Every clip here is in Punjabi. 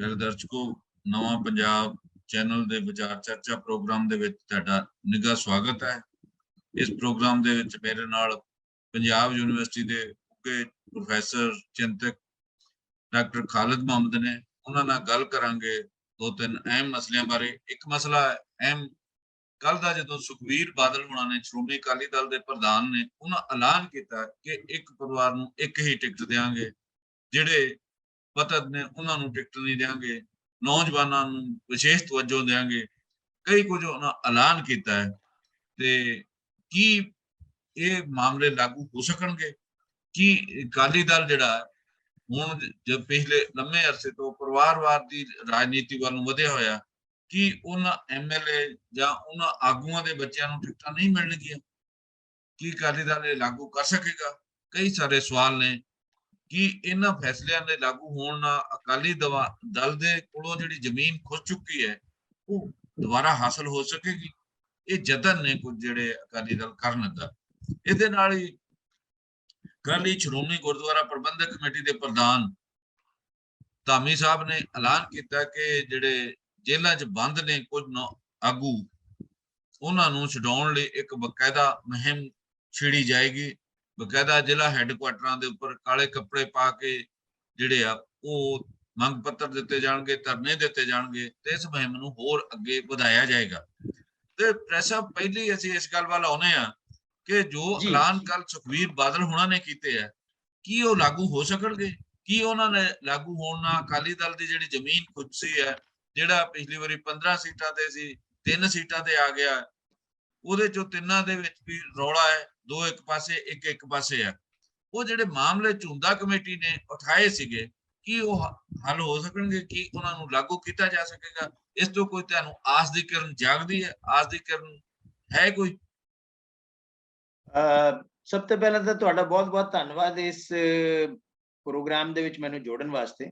ਮੇਰੇ ਦਰਸ਼ਕੋ, ਨਵਾਂ ਪੰਜਾਬ ਚੈਨਲ ਦੇ ਵਿਚਾਰ ਚਰਚਾ ਪ੍ਰੋਗਰਾਮ ਦੇ ਵਿੱਚ ਤੁਹਾਡਾ ਨਿੱਘਾ ਸਵਾਗਤ ਹੈ। ਇਸ ਪ੍ਰੋਗਰਾਮ ਦੇ ਵਿੱਚ ਮੇਰੇ ਨਾਲ ਪੰਜਾਬ ਯੂਨੀਵਰਸਿਟੀ ਦੇ ਉੱਘੇ ਪ੍ਰੋਫੈਸਰ ਚਿੰਤਕ ਡਾਕਟਰ ਖਾਲਿਦ ਮੁਹੰਮਦ ਨੇ। ਉਹਨਾਂ ਨਾਲ ਗੱਲ ਕਰਾਂਗੇ ਦੋ ਤਿੰਨ ਅਹਿਮ ਮਸਲਿਆਂ ਬਾਰੇ। ਇੱਕ ਮਸਲਾ ਅਹਿਮ, ਕੱਲ ਦਾ ਜਦੋਂ ਸੁਖਬੀਰ ਬਾਦਲ ਹੋਣਾ ਨੇ, ਸ਼੍ਰੋਮਣੀ ਅਕਾਲੀ ਦਲ ਦੇ ਪ੍ਰਧਾਨ ਨੇ, ਉਹਨਾਂ ਐਲਾਨ ਕੀਤਾ ਕਿ ਇੱਕ ਪਰਿਵਾਰ ਨੂੰ ਇੱਕ ਹੀ ਟਿਕਟ ਦੇਵਾਂਗੇ, ਜਿਹੜੇ ਪਤਨ ਨੇ ਉਹਨਾਂ ਨੂੰ ਟਿਕਟ ਨਹੀਂ ਦੇਵਾਂਗੇ, ਨੌਜਵਾਨਾਂ ਨੂੰ ਵਿਸ਼ੇਸ਼ ਤਵੱਜੋ ਦੇਵਾਂਗੇ, ਕਈ ਕੁਝ ਉਹਨਾਂ ਐਲਾਨ ਕੀਤਾ ਹੈ। ਤੇ ਕੀ ਇਹ ਮਾਮਲੇ ਲਾਗੂ ਹੋ ਸਕਣਗੇ? ਕੀ ਅਕਾਲੀ ਦਲ ਜਿਹੜਾ ਹੁਣ ਜਦ ਪਿਛਲੇ ਲੰਮੇ ਅਰਸੇ ਤੋਂ ਪਰਿਵਾਰਵਾਦ ਦੀ ਰਾਜਨੀਤੀ ਵੱਲ ਨੂੰ ਵਧਿਆ ਹੋਇਆ, ਕੀ ਉਹਨਾਂ ਐਮਐਲਏ ਜਾਂ ਉਹਨਾਂ ਆਗੂਆਂ ਦੇ ਬੱਚਿਆਂ ਨੂੰ ਟਿਕਟਾਂ ਨਹੀਂ ਮਿਲਣਗੀਆਂ? ਕੀ ਅਕਾਲੀ ਦਲ ਇਹ ਲਾਗੂ ਕਰ ਸਕੇਗਾ? ਕਈ ਸਾਰੇ ਸਵਾਲ ਨੇ। ਕੀ ਇਹਨਾਂ ਫੈਸਲਿਆਂ ਦੇ ਲਾਗੂ ਹੋਣ ਨਾਲ ਅਕਾਲੀ ਦਲ ਦੇ ਕੋਲੋਂ ਜਿਹੜੀ ਜ਼ਮੀਨ ਖੁੱਸ ਚੁੱਕੀ ਹੈ ਉਹ ਦੁਬਾਰਾ ਹਾਸਲ ਹੋ ਸਕੇਗੀ? ਇਹ ਯਤਨ ਨੇ ਕੁਝ ਜਿਹੜੇ ਅਕਾਲੀ ਦਲ ਕਰਨ ਲੱਗਾ। ਇਹਦੇ ਨਾਲ ਹੀ ਕੱਲ ਹੀ ਸ਼੍ਰੋਮਣੀ ਗੁਰਦੁਆਰਾ ਪ੍ਰਬੰਧਕ ਕਮੇਟੀ ਦੇ ਪ੍ਰਧਾਨ ਧਾਮੀ ਸਾਹਿਬ ਨੇ ਐਲਾਨ ਕੀਤਾ ਕਿ ਜਿਹੜੇ ਜੇਲ੍ਹਾਂ 'ਚ ਬੰਦ ਨੇ ਕੁਝ ਆਗੂ, ਉਹਨਾਂ ਨੂੰ ਛਡਾਉਣ ਲਈ ਇੱਕ ਬਕਾਇਦਾ ਮੁਹਿੰਮ ਛੇੜੀ ਜਾਏਗੀ। ਬਕਾਇਦਾ ਜ਼ਿਲ੍ਹਾ ਹੈੱਡਕੁਆਟਰਾਂ ਦੇ ਉੱਪਰ ਕਾਲੇ ਕੱਪੜੇ ਪਾ ਕੇ ਜਿਹੜੇ ਆ ਉਹ ਮੰਗ ਪੱਤਰ ਦਿੱਤੇ ਜਾਣਗੇ, ਧਰਨੇ ਦਿੱਤੇ ਜਾਣਗੇ ਤੇ ਇਸ ਮੁਹਿੰਮ ਨੂੰ ਹੋਰ ਅੱਗੇ ਵਧਾਇਆ ਜਾਏਗਾ। ਤੇ ਪ੍ਰੈਸ ਸਾਹਿਬ, ਪਹਿਲੀ ਅਸੀਂ ਇਸ ਗੱਲ ਵੱਲ ਆਉਂਦੇ ਹਾਂ ਕਿ ਜੋ ਐਲਾਨ ਕੱਲ ਸੁਖਬੀਰ ਬਾਦਲ ਹੋਣਾ ਨੇ ਕੀਤੇ ਆ, ਕੀ ਉਹ ਲਾਗੂ ਹੋ ਸਕਣਗੇ? ਕੀ ਉਹਨਾਂ ਨੇ ਲਾਗੂ ਹੋਣ ਨਾਲ ਅਕਾਲੀ ਦਲ ਦੀ ਜਿਹੜੀ ਜ਼ਮੀਨ ਖੁੱਸੀ ਹੈ, ਜਿਹੜਾ ਪਿਛਲੀ ਵਾਰੀ 15 ਸੀਟਾਂ ਤੇ ਸੀ 3 ਸੀਟਾਂ ਤੇ ਆ ਗਿਆ, ਉਹਦੇ ਚੋਂ 3 ਦੇ ਵਿੱਚ ਵੀ ਰੌਲਾ ਹੈ, 2 ਇੱਕ ਪਾਸੇ ਇੱਕ ਪਾਸੇ ਆ। ਉਹ ਜਿਹੜੇ ਮਾਮਲੇ ਝੁੰਦਾ ਕਮੇਟੀ ਨੇ ਉਠਾਏ ਸੀਗੇ, ਕੀ ਉਹ ਹੱਲ ਹੋ ਸਕਣਗੇ? ਕੀ ਉਹਨਾਂ ਨੂੰ ਲਾਗੂ ਕੀਤਾ ਜਾ ਸਕੇਗਾ? ਇਸ ਤੋਂ ਕੋਈ ਤੁਹਾਨੂੰ ਆਸ ਦੀ ਕਿਰਨ ਜਾਗਦੀ ਹੈ? ਆਸ ਦੀ ਕਿਰਨ ਹੈ ਕੋਈ? ਸਭ ਤੋਂ ਪਹਿਲਾਂ ਤਾਂ ਤੁਹਾਡਾ ਬਹੁਤ ਬਹੁਤ ਧੰਨਵਾਦ ਇਸ ਪ੍ਰੋਗਰਾਮ ਦੇ ਵਿੱਚ ਮੈਨੂੰ ਜੋੜਨ ਵਾਸਤੇ।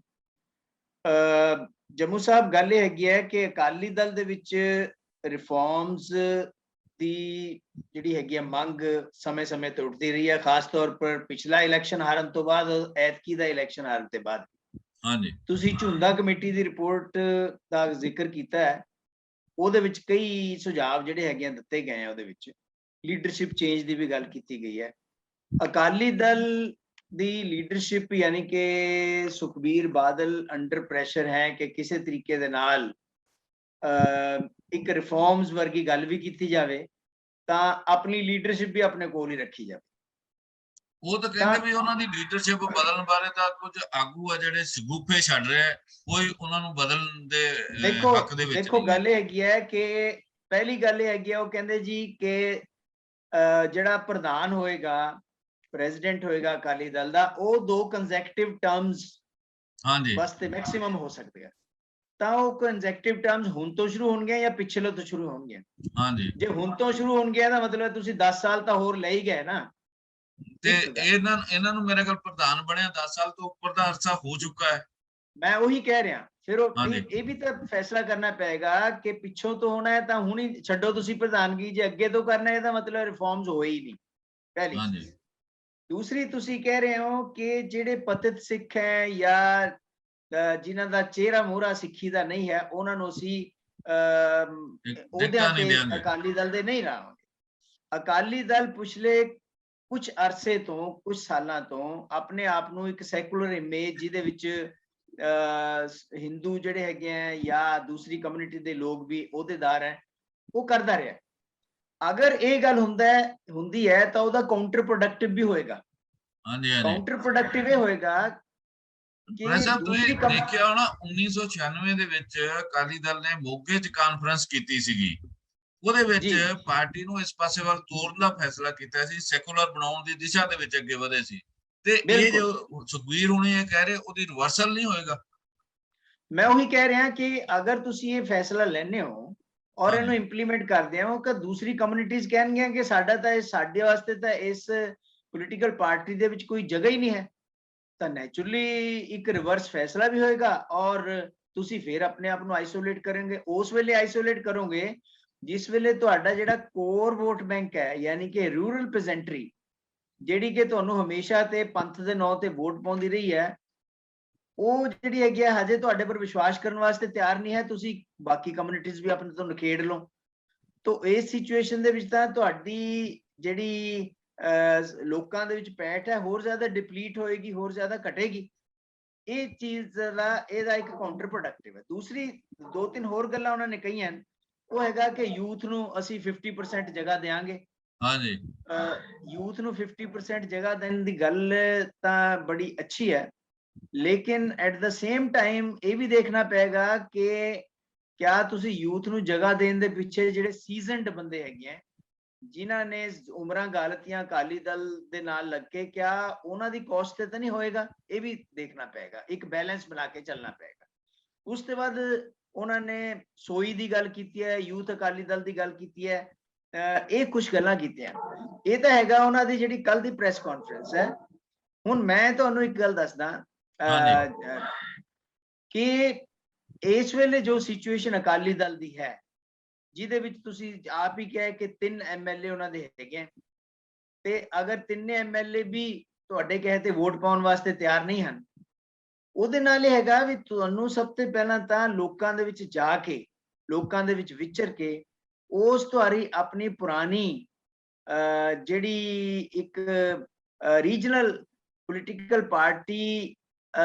ਜੰਮੂ ਸਾਹਿਬ, ਗੱਲ ਇਹ ਹੈਗੀ ਹੈ ਕਿ ਅਕਾਲੀ ਦਲ ਦੇ ਵਿੱਚ ਰਿਫਾਰਮਸ ਦੀ ਜਿਹੜੀ ਹੈਗੀ ਹੈ ਮੰਗ ਸਮੇਂ-ਸਮੇਂ ਤੇ ਉੱਠਦੀ ਰਹੀ ਹੈ, ਖਾਸ ਤੌਰ ਪਰ ਪਿਛਲਾ ਇਲੈਕਸ਼ਨ ਹਾਰਨ ਤੋਂ ਬਾਅਦ, ਐਤਕੀ ਦਾ ਇਲੈਕਸ਼ਨ ਹਾਰਨ ਤੋਂ ਬਾਅਦ। ਹਾਂਜੀ, ਤੁਸੀਂ ਝੁੰਦਾ ਕਮੇਟੀ ਦੀ ਰਿਪੋਰਟ ਦਾ ਜ਼ਿਕਰ ਕੀਤਾ ਹੈ, ਉਹਦੇ ਵਿੱਚ ਕਈ ਸੁਝਾਅ ਜਿਹੜੇ ਹੈਗੇ ਦਿੱਤੇ ਗਏ ਆ। ਉਹਦੇ ਵਿੱਚ ਲੀਡਰਸ਼ਿਪ ਚੇਂਜ ਦੀ ਵੀ ਗੱਲ ਕੀਤੀ ਗਈ ਹੈ। ਅਕਾਲੀ ਦਲ ਦੀ ਲੀਡਰਸ਼ਿਪ ਯਾਨੀ ਕਿ ਸੁਖਬੀਰ ਬਾਦਲ ਅੰਡਰ ਪ੍ਰੈਸ਼ਰ ਹੈ ਕਿ ਕਿਸੇ ਤਰੀਕੇ ਦੇ ਨਾਲ ਇੱਕ ਰਿਫਾਰਮਸ ਵਰਗੀ ਗੱਲ ਵੀ ਕੀਤੀ ਜਾਵੇ ਤਾਂ ਆਪਣੀ ਲੀਡਰਸ਼ਿਪ ਵੀ ਆਪਣੇ ਕੋਲ ਹੀ ਰੱਖੀ ਜਾਵੇ। ਉਹ ਤਾਂ ਕਹਿੰਦੇ ਵੀ ਉਹਨਾਂ ਦੀ ਲੀਡਰਸ਼ਿਪ ਬਦਲਣ ਬਾਰੇ ਤਾਂ ਕੁਝ ਆਗੂ ਆ ਜਿਹੜੇ ਸ਼ਗੂਫੇ ਛੱਡ ਰਹੇ, ਕੋਈ ਉਹਨਾਂ ਨੂੰ ਬਦਲਣ ਦੇ ਹੱਕ ਦੇ ਵਿੱਚ ਨਹੀਂ। ਦੇਖੋ, ਗੱਲ ਇਹ ਹੈਗੀ ਹੈ ਕਿ ਪਹਿਲੀ ਗੱਲ ਇਹ ਹੈਗੀ ਹੈ, ਉਹ ਕਹਿੰਦੇ ਜੀ ਕਿ ਜਿਹੜਾ ਪ੍ਰਧਾਨ ਹੋਏਗਾ, ਪ੍ਰੈਜ਼ੀਡੈਂਟ ਹੋਏਗਾ ਅਕਾਲੀ ਦਲ ਦਾ, ਉਹ 2 ਕੰਸੈਕਟਿਵ ਟਰਮਸ ਵਾਸਤੇ ਮੈਕਸਿਮਮ ਹੋ ਸਕਦੇ ਆ। ਤਾਂ ਉਹ ਕੰਸੈਕਟਿਵ ਟਰਮਸ ਹੁਣ ਤੋਂ ਸ਼ੁਰੂ ਹੋਣਗੇ ਜਾਂ ਪਿਛਲੇ ਤੋਂ ਸ਼ੁਰੂ ਹੋਣਗੇ? ਜੇ ਹੁਣ ਤੋਂ ਸ਼ੁਰੂ ਹੋਣਗੇ ਤਾਂ ਮਤਲਬ ਤੁਸੀਂ 10 ਸਾਲ ਤਾਂ ਹੋਰ ਲੈ ਹੀ ਗਏ ਨਾ। ਤੇ ਇਹਨਾਂ ਨੂੰ ਮੇਰੇ ਕੋਲ ਪ੍ਰਧਾਨ ਬਣਿਆ 10 ਸਾਲ ਤੋਂ ਉੱਪਰ ਦਾ ਅਰਸਾ ਹੋ ਚੁੱਕਾ ਹੈ। ਮੈਂ ਉਹੀ ਕਹਿ ਰਿਹਾ, ਫਿਰ ਇਹ ਵੀ ਤਾਂ ਫੈਸਲਾ ਕਰਨਾ ਪਏਗਾ ਕਿ ਪਿੱਛੋਂ ਤੋਂ ਹੋਣਾ ਹੈ ਤਾਂ ਹੁਣ ਹੀ ਛੱਡੋ ਤੁਸੀਂ ਪ੍ਰਧਾਨਗੀ, ਜੇ ਅੱਗੇ ਤੋਂ ਕਰਨਾ ਹੈ ਤਾਂ ਮਤਲਬ ਰਿਫਾਰਮਸ ਹੋਏ ਹੀ ਨਹੀਂ, ਪਹਿਲੀ ਚੀਜ਼। ਦੂਸਰੀ, ਤੁਸੀਂ ਕਹਿ ਰਹੇ ਹੋ ਕਿ ਜਿਹੜੇ ਪਤਿਤ ਸਿੱਖ ਹੈ ਜਾਂ ਜਿਨ੍ਹਾਂ ਦਾ ਚਿਹਰਾ ਮੋਹਰਾ ਸਿੱਖੀ ਦਾ ਨਹੀਂ ਹੈ, ਉਹਨਾਂ ਨੂੰ ਅਸੀਂ ਅਹੁਦਿਆਂ ਤੇ ਅਕਾਲੀ ਦਲ ਦੇ ਨਹੀਂ ਲਾਵਾਂਗੇ। ਅਕਾਲੀ ਦਲ ਪਿਛਲੇ ਕੁਝ ਅਰਸੇ ਤੋਂ, ਕੁਝ ਸਾਲਾਂ ਤੋਂ ਆਪਣੇ ਆਪ ਨੂੰ ਇੱਕ ਸੈਕੂਲਰ ਇਮੇਜ, ਜਿਹਦੇ ਵਿੱਚ ਹਿੰਦੂ ਜਿਹੜੇ ਹੈਗੇ ਆ ਜਾਂ ਦੂਸਰੀ ਕਮਿਊਨਿਟੀ ਦੇ ਲੋਕ ਵੀ ਅਹੁਦੇਦਾਰ ਹੈ, ਉਹ ਕਰਦਾ ਰਿਹਾ। ਅਗਰ ਇਹ ਗੱਲ ਹੁੰਦੀ ਹੈ ਤਾਂ ਉਹਦਾ ਕਾਊਂਟਰ ਪ੍ਰੋਡਕਟਿਵ ਵੀ ਹੋਏਗਾ। ਕਾਊਂਟਰ ਪ੍ਰੋਡਕਟਿਵ ਇਹ ਹੋਏਗਾ ਕਿ ਤੁਸੀਂ ਦੇਖਿਆ ਹੋਣਾ 1996 ਦੇ ਵਿੱਚ ਅਕਾਲੀ ਦਲ ਨੇ ਮੋਗੇ 'ਚ ਕਾਨਫਰੰਸ ਕੀਤੀ ਸੀਗੀ। ਉਹਦੇ ਵਿੱਚ ਪਾਰਟੀ ਨੂੰ ਇਸ ਪਾਸੇ ਵੱਲ ਤੋਰਨ ਦਾ ਫੈਸਲਾ ਕੀਤਾ ਸੀ, ਸੈਕੂਲਰ ਬਣਾਉਣ ਦੀ ਦਿਸ਼ਾ ਦੇ ਵਿੱਚ ਅੱਗੇ ਵਧੇ ਸੀ। ਤੇ ਇਹ ਜੋ ਸੁਖਬੀਰ ਹੁਣੇ ਇਹ ਕਹਿ ਰਹੇ, ਉਹਦੀ ਰਿਵਰਸਲ ਨਹੀਂ ਹੋਏਗਾ? ਮੈਂ ਉਹੀ ਕਹਿ ਰਿਹਾ ਕਿ ਅਗਰ ਤੁਸੀਂ ਇਹ ਫੈਸਲਾ ਲੈਣੇ ਹੋ ਔਰ ਇਹਨੂੰ ਇੰਪਲੀਮੈਂਟ ਕਰਦੇ ਹੋ, ਕਿ ਦੂਸਰੀ ਕਮਿਊਨਿਟੀਜ਼ ਕਹਿਣਗੀਆਂ ਕਿ ਸਾਡੇ ਵਾਸਤੇ ਤਾਂ ਇਸ ਪੋਲੀਟੀਕਲ ਪਾਰਟੀ ਦੇ ਵਿੱਚ ਕੋਈ ਜਗ੍ਹਾ ਹੀ ਨਹੀਂ ਹੈ, ਤਾਂ ਨੈਚੁਰਲੀ ਇੱਕ ਰਿਵਰਸ ਫੈਸਲਾ ਵੀ ਹੋਏਗਾ ਔਰ ਤੁਸੀਂ ਫਿਰ ਆਪਣੇ ਆਪ ਨੂੰ ਆਈਸੋਲੇਟ ਕਰੋਗੇ। ਉਸ ਵੇਲੇ ਆਈਸੋਲੇਟ ਕਰੋਗੇ ਜਿਸ ਵੇਲੇ ਤੁਹਾਡਾ ਜਿਹੜਾ ਕੋਰ ਵੋਟ ਬੈਂਕ ਹੈ, ਯਾਨੀ ਕਿ ਰੂਰਲ ਪ੍ਰੈਜ਼ੈਂਟਰੀ, ਜਿਹੜੀ ਕਿ ਤੁਹਾਨੂੰ ਹਮੇਸ਼ਾ ਤੇ ਪੰਥ ਦੇ ਨਾਂ ਤੇ ਵੋਟ ਪਾਉਂਦੀ ਰਹੀ ਹੈ, ਉਹ ਜਿਹੜੀ ਹੈਗੀ ਹੈ ਹਜੇ ਤੁਹਾਡੇ ਪਰ ਵਿਸ਼ਵਾਸ ਕਰਨ ਵਾਸਤੇ ਤਿਆਰ ਨਹੀਂ ਹੈ। ਤੁਸੀਂ ਬਾਕੀ ਕਮਿਊਨਿਟੀਜ਼ ਵੀ ਆਪਣੇ ਤੋਂ ਨਖੇੜ ਲਓ। ਤਾਂ ਇਸ ਸਿਚੁਏਸ਼ਨ ਦੇ ਵਿੱਚ ਤਾਂ ਤੁਹਾਡੀ ਜਿਹੜੀ ਲੋਕਾਂ ਦੇ ਵਿੱਚ ਪੈਠ ਹੈ ਹੋਰ ਜ਼ਿਆਦਾ ਡਿਪਲੀਟ ਹੋਏਗੀ, ਹੋਰ ਜ਼ਿਆਦਾ ਘਟੇਗੀ। ਇਹ ਚੀਜ਼ ਦਾ ਇਹਦਾ ਇੱਕ ਕਾਊਂਟਰ ਪ੍ਰੋਡਕਟਿਵ ਹੈ। ਦੂਸਰੀ 2-3 ਹੋਰ ਗੱਲਾਂ ਉਹਨਾਂ ਨੇ ਕਹੀਆਂ, ਉਹ ਹੈਗਾ ਕਿ ਯੂਥ ਨੂੰ ਅਸੀਂ 50% ਜਗ੍ਹਾ ਦੇਵਾਂਗੇ। ਹਾਂਜੀ, ਯੂਥ ਨੂੰ 50% ਜਗ੍ਹਾ ਦੇਣ ਦੀ ਗੱਲ ਤਾਂ ਬੜੀ ਅੱਛੀ ਹੈ, ਲੇਕਿਨ ਐਟ ਦਾ ਸੇਮ ਟਾਈਮ ਇਹ ਵੀ ਦੇਖਣਾ ਪਏਗਾ ਕਿ ਕਿਆ ਤੁਸੀਂ ਯੂਥ ਨੂੰ ਜਗ੍ਹਾ ਦੇਣ ਦੇ ਪਿੱਛੇ ਜਿਹੜੇ ਸੀਜ਼ਨਡ ਬੰਦੇ ਹੈਗੇ ਆ, ਜਿਨ੍ਹਾਂ ਨੇ ਉਮਰਾਂ ਗਾਲਤੀਆਂ ਅਕਾਲੀ ਦਲ ਦੇ ਨਾਲ ਲੱਗ ਕੇ, ਕਿਆ ਉਹਨਾਂ ਦੀ ਕਾਸਟ ਤੇ ਤਾਂ ਨਹੀਂ ਹੋਏਗਾ? ਇਹ ਵੀ ਦੇਖਣਾ ਪਏਗਾ, ਇੱਕ ਬੈਲੈਂਸ ਬਣਾ ਕੇ ਚੱਲਣਾ ਪਏਗਾ। ਉਸ ਤੋਂ ਬਾਅਦ ਉਹਨਾਂ ਨੇ ਸੋਈ ਦੀ ਗੱਲ ਕੀਤੀ ਹੈ, ਯੂਥ ਅਕਾਲੀ ਦਲ ਦੀ ਗੱਲ ਕੀਤੀ ਹੈ, ਇਹ ਕੁਝ ਗੱਲਾਂ ਕੀਤੀਆਂ। ਇਹ ਤਾਂ ਹੈਗਾ ਉਹਨਾਂ ਦੀ ਜਿਹੜੀ ਕੱਲ ਦੀ ਪ੍ਰੈਸ ਕਾਨਫਰੰਸ ਹੈ। ਹੁਣ ਮੈਂ ਤੁਹਾਨੂੰ ਇੱਕ ਗੱਲ ਦੱਸਦਾ ਕਿ ਇਸ ਵੇਲੇ ਜੋ ਸਿਚੁਏਸ਼ਨ ਅਕਾਲੀ ਦਲ ਦੀ ਹੈ, ਜਿਹਦੇ ਵਿੱਚ ਤੁਸੀਂ ਆਪ ਹੀ ਕਿਹਾ ਕਿ 3 MLA ਉਹਨਾਂ ਦੇ ਹੈਗੇ, ਤੇ ਅਗਰ 3 MLA ਵੀ ਤੁਹਾਡੇ ਕਹੇ ਤੇ ਵੋਟ ਪਾਉਣ ਵਾਸਤੇ ਤਿਆਰ ਨਹੀਂ ਹਨ, ਉਹਦੇ ਨਾਲ ਇਹ ਹੈਗਾ ਵੀ ਤੁਹਾਨੂੰ ਸਭ ਤੋਂ ਪਹਿਲਾਂ ਤਾਂ ਲੋਕਾਂ ਦੇ ਵਿੱਚ ਜਾ ਕੇ, ਲੋਕਾਂ ਦੇ ਵਿੱਚ ਵਿਚਰ ਕੇ, ਉਸ ਤੁਹਾਡੀ ਆਪਣੀ ਪੁਰਾਣੀ ਜਿਹੜੀ ਇੱਕ ਰੀਜਨਲ ਪੋਲੀਟੀਕਲ ਪਾਰਟੀ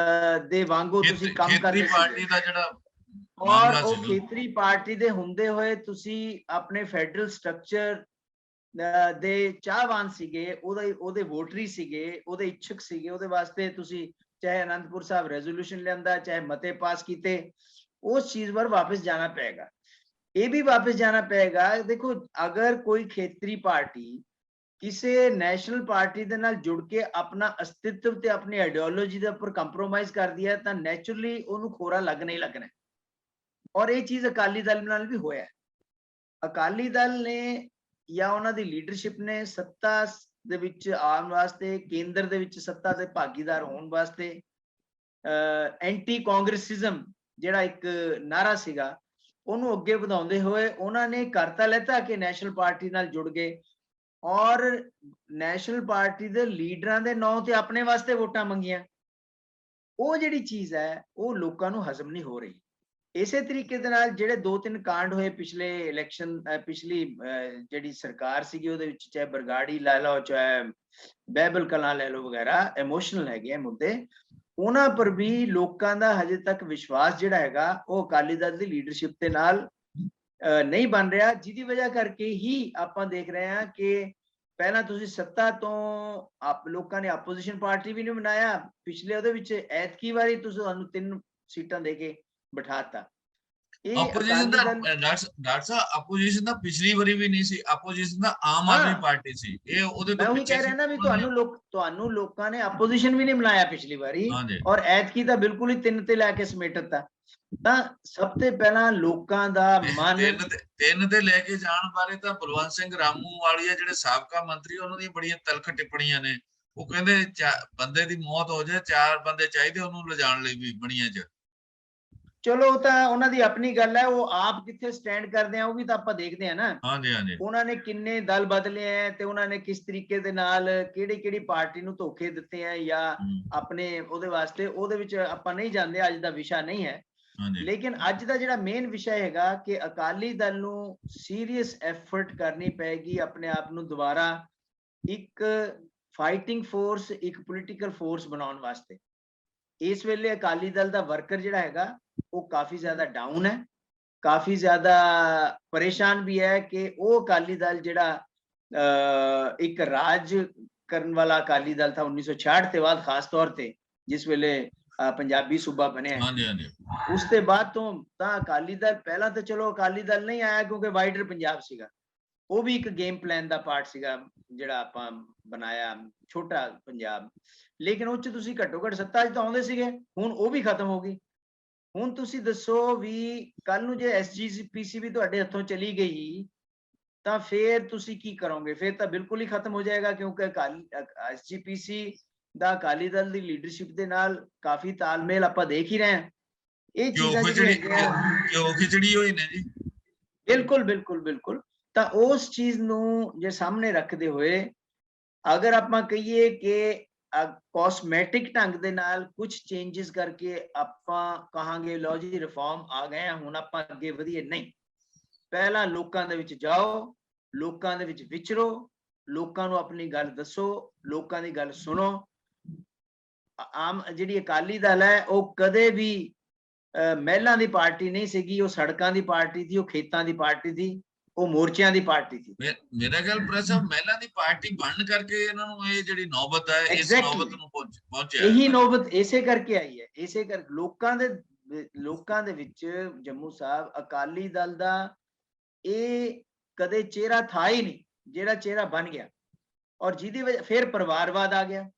ਦੇ ਵਾਂਗੂ ਤੁਸੀਂ ਕੰਮ ਕਰਦੇ ਖੇਤਰੀ ਪਾਰਟੀ ਦਾ ਜਿਹੜਾ ਔਰ ਮਾਮਲਾ ਉਹ ਸੀ, ਖੇਤਰੀ ਪਾਰਟੀ ਦੇ ਹੁੰਦੇ ਹੋਏ ਤੁਸੀਂ ਆਪਣੇ ਫੈਡਰਲ ਸਟਰਕਚਰ ਦੇ ਚਾਹਵਾਨ ਸੀਗੇ, ਉਹਦੇ ਵੋਟਰੀ ਸੀਗੇ, ਉਹਦੇ ਇੱਛੁਕ ਸੀਗੇ। ਉਹਦੇ ਵਾਸਤੇ ਤੁਸੀਂ ਚਾਹੇ ਅਨੰਦਪੁਰ ਸਾਹਿਬ ਰੈਜ਼ੋਲੂਸ਼ਨ ਲਿਆਂਦਾ, ਚਾਹੇ ਮਤੇ ਪਾਸ ਕੀਤੇ, ਉਸ ਚੀਜ਼ ਪਰ ਵਾਪਸ ਜਾਣਾ ਪਏਗਾ। ਇਹ ਵੀ ਵਾਪਸ ਜਾਣਾ ਪਏਗਾ। ਦੇਖੋ, ਅਗਰ ਕੋਈ ਖੇਤਰੀ ਪਾਰਟੀ ਕਿਸੇ ਨੈਸ਼ਨਲ ਪਾਰਟੀ ਦੇ ਨਾਲ ਜੁੜ ਕੇ ਆਪਣਾ ਅਸਤਿਤਵ ਤੇ ਆਪਣੀ ਆਈਡੀਓਲੋਜੀ ਦੇ ਉੱਪਰ ਕੰਪਰੋਮਾਈਜ਼ ਕਰਦੀ ਹੈ, ਤਾਂ ਨੈਚੁਰਲੀ ਉਹਨੂੰ ਖੋਰਾ ਲੱਗਣਾ ਹੀ ਲੱਗਣਾ। ਔਰ ਇਹ ਚੀਜ਼ ਅਕਾਲੀ ਦਲ ਨਾਲ ਵੀ ਹੋਇਆ। ਅਕਾਲੀ ਦਲ ਨੇ ਜਾਂ ਉਹਨਾਂ ਦੀ ਲੀਡਰਸ਼ਿਪ ਨੇ ਸੱਤਾ ਦੇ ਵਿੱਚ ਆਉਣ ਵਾਸਤੇ, ਕੇਂਦਰ ਦੇ ਵਿੱਚ ਸੱਤਾ ਦੇ ਭਾਗੀਦਾਰ ਹੋਣ ਵਾਸਤੇ, ਐਂਟੀ ਕਾਂਗਰਸਿਜ਼ਮ ਜਿਹੜਾ ਇੱਕ ਨਾਰਾ ਸੀਗਾ, ਉਹਨੂੰ ਅੱਗੇ ਵਧਾਉਂਦੇ ਹੋਏ ਉਹਨਾਂ ਨੇ ਕਰਤਾ ਲੈਤਾ ਕਿ ਨੈਸ਼ਨਲ ਪਾਰਟੀ ਨਾਲ ਜੁੜ ਗਏ ਔਰ ਨੈਸ਼ਨਲ ਪਾਰਟੀ ਦੇ ਲੀਡਰਾਂ ਦੇ ਨਾਂ ਤੇ ਆਪਣੇ ਵਾਸਤੇ ਵੋਟਾਂ ਮੰਗੀਆਂ। ਉਹ ਜਿਹੜੀ ਚੀਜ਼ ਹੈ ਉਹ ਲੋਕਾਂ ਨੂੰ ਹਜ਼ਮ ਨਹੀਂ ਹੋ ਰਹੀ। ਇਸੇ ਤਰੀਕੇ ਦੇ ਨਾਲ ਜਿਹੜੇ 2-3 ਕਾਂਡ ਹੋਏ ਪਿਛਲੇ ਇਲੈਕਸ਼ਨ, ਪਿਛਲੀ ਜਿਹੜੀ ਸਰਕਾਰ ਸੀਗੀ ਉਹਦੇ ਵਿੱਚ, ਚਾਹੇ ਬਰਗਾੜੀ ਲੈ ਲਓ, ਚਾਹੇ ਬਹਿਬਲ ਕਲਾਂ ਲੈ ਲਓ, ਵਗੈਰਾ ਇਮੋਸ਼ਨਲ ਹੈਗੇ ਆ ਮੁੱਦੇ, ਉਹਨਾਂ ਪਰ ਵੀ ਲੋਕਾਂ ਦਾ ਹਜੇ ਤੱਕ ਵਿਸ਼ਵਾਸ ਜਿਹੜਾ ਹੈਗਾ ਉਹ ਅਕਾਲੀ ਦਲ ਦੀ ਲੀਡਰਸ਼ਿਪ ਦੇ ਨਾਲ ਨਹੀਂ ਬਣ ਰਿਹਾ, ਜਿਹਦੀ ਵਜ੍ਹਾ ਕਰਕੇ ਹੀ ਆਪਾਂ ਦੇਖ ਰਹੇ ਹਾਂ ਕਿ ਪਹਿਲਾਂ ਤੁਸੀਂ ਸੱਤਾ ਤੋਂ ਲੋਕਾਂ ਨੇ ਆਪੋਜੀਸ਼ਨ ਪਾਰਟੀ ਵੀ ਨਹੀਂ ਬਣਾਇਆ ਪਿਛਲੇ, ਉਹਦੇ ਵਿੱਚ ਐਤਕੀ ਵਾਰੀ ਤੁਸੀਂ ਤੁਹਾਨੂੰ 3 ਸੀਟਾਂ ਦੇ ਕੇ ਬਿਠਾਤਾ। ਆਪੋਜੀਸ਼ਨ ਦਾ ਡਾਕਟਰ ਸਾਹਿਬ, ਆਪੋਜੀਸ਼ਨ ਦਾ ਪਿਛਲੀ ਵਾਰੀ ਵੀ ਨਹੀਂ ਸੀ, ਆਪੋਜੀਸ਼ਨ ਦਾ ਆਮ ਆਦਮੀ ਪਾਰਟੀ ਸੀ। ਇਹ ਉਹਦੇ ਤੋਂ ਪਿੱਛੇ ਕਹਿ ਰਿਹਾ ਨਾ ਵੀ ਤੁਹਾਨੂੰ ਲੋਕਾਂ ਨੇ ਆਪੋਜੀਸ਼ਨ ਵੀ ਨਹੀਂ ਬਣਾਇਆ ਪਿਛਲੀ ਵਾਰੀ, ਔਰ ਐਤਕੀ ਤਾਂ ਬਿਲਕੁਲ ਹੀ 3 ਤੇ ਲੈ ਕੇ ਸਮੇਟਤਾ। ਤਾਂ ਸਭ ਤੋਂ ਪਹਿਲਾਂ ਲੋਕਾਂ ਦਾ ਮਨ 3 ਤੇ ਲੈ ਕੇ ਜਾਣ ਬਾਰੇ ਤਾਂ ਬਲਵੰਤ ਸਿੰਘ ਰਾਮੂ ਵਾਲੀਆ ਜਿਹੜੇ ਸਾਬਕਾ ਮੰਤਰੀ, ਉਹਨਾਂ ਦੀਆਂ ਬੜੀਆਂ ਤਲਖ ਟਿੱਪਣੀਆਂ ਨੇ। ਉਹ ਕਹਿੰਦੇ ਬੰਦੇ ਦੀ ਮੌਤ ਹੋ ਜਾਏ, 4 ਬੰਦੇ ਚਾਹੀਦੇ ਉਹਨੂੰ ਲਿਜਾਣ ਲਈ ਵੀ ਬਣੀਆਂ ਚ। ਚਲੋ ਤਾਂ ਉਹਨਾਂ ਦੀ ਆਪਣੀ ਗੱਲ ਹੈ, ਉਹ ਆਪ ਕਿੱਥੇ ਸਟੈਂਡ ਕਰਦੇ ਆ ਉਹ ਵੀ ਤਾਂ ਆਪਾਂ ਦੇਖਦੇ ਆ ਨਾ। ਹਾਂਜੀ ਹਾਂਜੀ, ਉਹਨਾਂ ਨੇ ਕਿੰਨੇ ਦਲ ਬਦਲੇ ਆ ਤੇ ਉਹਨਾਂ ਨੇ ਕਿਸ ਤਰੀਕੇ ਦੇ ਨਾਲ ਕਿਹੜੀ ਪਾਰਟੀ ਨੂੰ ਧੋਖੇ ਦਿੱਤੇ ਆ ਜਾਂ ਆਪਣੇ ਉਹਦੇ ਵਾਸਤੇ, ਉਹਦੇ ਵਿੱਚ ਆਪਾਂ ਨਹੀਂ ਜਾਂਦੇ, ਅੱਜ ਦਾ ਵਿਸ਼ਾ ਨਹੀਂ ਹੈ। ਲੇਕਿਨ ਅੱਜ ਦਾ ਜਿਹੜਾ ਮੇਨ ਵਿਸ਼ਾ ਹੈਗਾ ਕਿ ਅਕਾਲੀ ਦਲ ਨੂੰ ਸੀਰੀਅਸ ਐਫਰਟ ਕਰਨੀ ਪਏਗੀ ਆਪਣੇ ਆਪ ਨੂੰ ਦੁਬਾਰਾ ਇੱਕ ਫਾਈਟਿੰਗ ਫੋਰਸ, ਇੱਕ ਪੋਲੀਟੀਕਲ ਫੋਰਸ ਬਣਾਉਣ ਵਾਸਤੇ। ਇਸ ਵੇਲੇ ਅਕਾਲੀ ਦਲ ਦਾ ਵਰਕਰ ਜਿਹੜਾ ਹੈਗਾ ਉਹ ਕਾਫੀ ਜ਼ਿਆਦਾ ਡਾਊਨ ਹੈ, ਕਾਫੀ ਜ਼ਿਆਦਾ ਪਰੇਸ਼ਾਨ ਵੀ ਹੈ ਕਿ ਉਹ ਅਕਾਲੀ ਦਲ ਜਿਹੜਾ ਇੱਕ ਰਾਜ ਕਰਨ ਵਾਲਾ ਅਕਾਲੀ ਦਲ ਥਾ 1966 ਤੇ ਬਾਅਦ, ਖਾਸ ਤੌਰ ਤੇ ਜਿਸ ਵੇਲੇ ਪੰਜਾਬੀ ਸੂਬਾ ਬਣਿਆ, ਉਸ ਦੇ ਬਾਅਦ ਤੋਂ ਤਾਂ ਅਕਾਲੀ ਦਲ, ਪਹਿਲਾਂ ਤਾਂ ਚਲੋ ਅਕਾਲੀ ਦਲ ਨਹੀਂ ਆਇਆ ਕਿਉਂਕਿ ਵਾਈਡਰ ਪੰਜਾਬ ਸੀਗਾ, ਉਹ ਵੀ ਇੱਕ ਗੇਮ ਪਲਾਨ ਦਾ ਪਾਰਟ ਸੀਗਾ ਜਿਹੜਾ ਆਪਾਂ ਬਣਾਇਆ, ਛੋਟਾ ਪੰਜਾਬ, ਲੇਕਿਨ ਉਹ ਚ ਤੁਸੀਂ ਘੱਟੋ ਘੱਟ ਸੱਤਾ 'ਚ ਤਾਂ ਆਉਂਦੇ ਸੀਗੇ। ਹੁਣ ਉਹ ਵੀ ਖਤਮ ਹੋ ਗਈ। ਹੁਣ ਤੁਸੀਂ ਦੱਸੋ ਵੀ ਕੱਲ ਨੂੰ ਜੇ SGPC ਵੀ ਤੁਹਾਡੇ ਹੱਥੋਂ ਚਲੀ ਗਈ ਤਾਂ ਫੇਰ ਤੁਸੀਂ ਕੀ ਕਰੋਗੇ? ਫੇਰ ਤਾਂ ਬਿਲਕੁਲ ਹੀ ਖਤਮ ਹੋ ਜਾਏਗਾ, ਕਿਉਂਕਿ SGPC ਦਾ ਅਕਾਲੀ ਦਲ ਦੀ ਲੀਡਰਸ਼ਿਪ ਦੇ ਨਾਲ ਕਾਫੀ ਤਾਲਮੇਲ ਆਪਾਂ ਦੇਖ ਹੀ ਰਹੇ ਹਾਂ। ਇਹ ਚੀਜ਼ਾਂ ਕਿਉਂ ਖਿਚੜੀ ਹੋਈ ਨੇ ਜੀ। ਬਿਲਕੁਲ। ਤਾਂ ਉਸ ਚੀਜ਼ ਨੂੰ ਜੇ ਸਾਹਮਣੇ ਰੱਖਦੇ ਹੋਏ ਅਗਰ ਆਪਾਂ ਕਹੀਏ ਕਿ ਕੌਸਮੈਟਿਕ ਢੰਗ ਦੇ ਨਾਲ ਕੁਝ ਚੇਂजेस ਕਰਕੇ ਆਪਾਂ ਕਹਾਂਗੇ ਲਓ ਜੀ ਰਿਫਾਰਮ ਆ ਗਏ ਆ, ਹੁਣ ਆਪਾਂ ਅੱਗੇ ਵਧੀਏ। ਨਹੀਂ, ਪਹਿਲਾਂ ਲੋਕਾਂ ਦੇ ਵਿੱਚ ਜਾਓ, ਲੋਕਾਂ ਦੇ ਵਿੱਚ ਵਿਚਰੋ, ਲੋਕਾਂ ਨੂੰ ਆਪਣੀ ਗੱਲ ਦੱਸੋ, ਲੋਕਾਂ ਦੀ ਗੱਲ ਸੁਣੋ। ਆਮ ਜਿਹੜੀ ਅਕਾਲੀ ਦਲ ਹੈ ਉਹ ਕਦੇ ਵੀ ਮਹਿਲਾਂ ਦੀ ਪਾਰਟੀ ਨਹੀਂ ਸੀਗੀ, ਉਹ ਸੜਕਾਂ ਦੀ ਪਾਰਟੀ ਸੀ, ਉਹ ਖੇਤਾਂ ਦੀ ਪਾਰਟੀ ਸੀ, ਉਹ ਮੋਰਚਿਆਂ ਦੀ ਪਾਰਟੀ ਸੀ। ਮੇਰਾ ਖਿਆਲ ਪ੍ਰੈਸ ਸਾਹਿਬ ਮਹਿਲਾ ਦੀ ਪਾਰਟੀ ਬਣਨ ਕਰਕੇ ਇਹਨਾਂ ਨੂੰ ਇਹ ਜਿਹੜੀ ਨੌਬਤ ਹੈ ਇਸ ਨੌਬਤ ਨੂੰ ਪਹੁੰਚਿਆ। ਇਹੀ ਨੌਬਤ ਇਸੇ ਕਰਕੇ ਆਈ ਹੈ, ਇਸੇ ਕਰਕੇ ਲੋਕਾਂ ਦੇ ਵਿੱਚ ਜੰਮੂ ਸਾਹਿਬ ਅਕਾਲੀ ਦਲ ਦਾ ਇਹ ਕਦੇ ਚਿਹਰਾ ਥਾ ਹੀ ਨਹੀਂ ਜਿਹੜਾ ਚਿਹਰਾ ਬਣ ਗਿਆ। ਔਰ ਜਿਹਦੀ ਵਜ੍ਹਾ ਫਿਰ ਪਰਿਵਾਰਵਾਦ ਆ ਗਿਆ।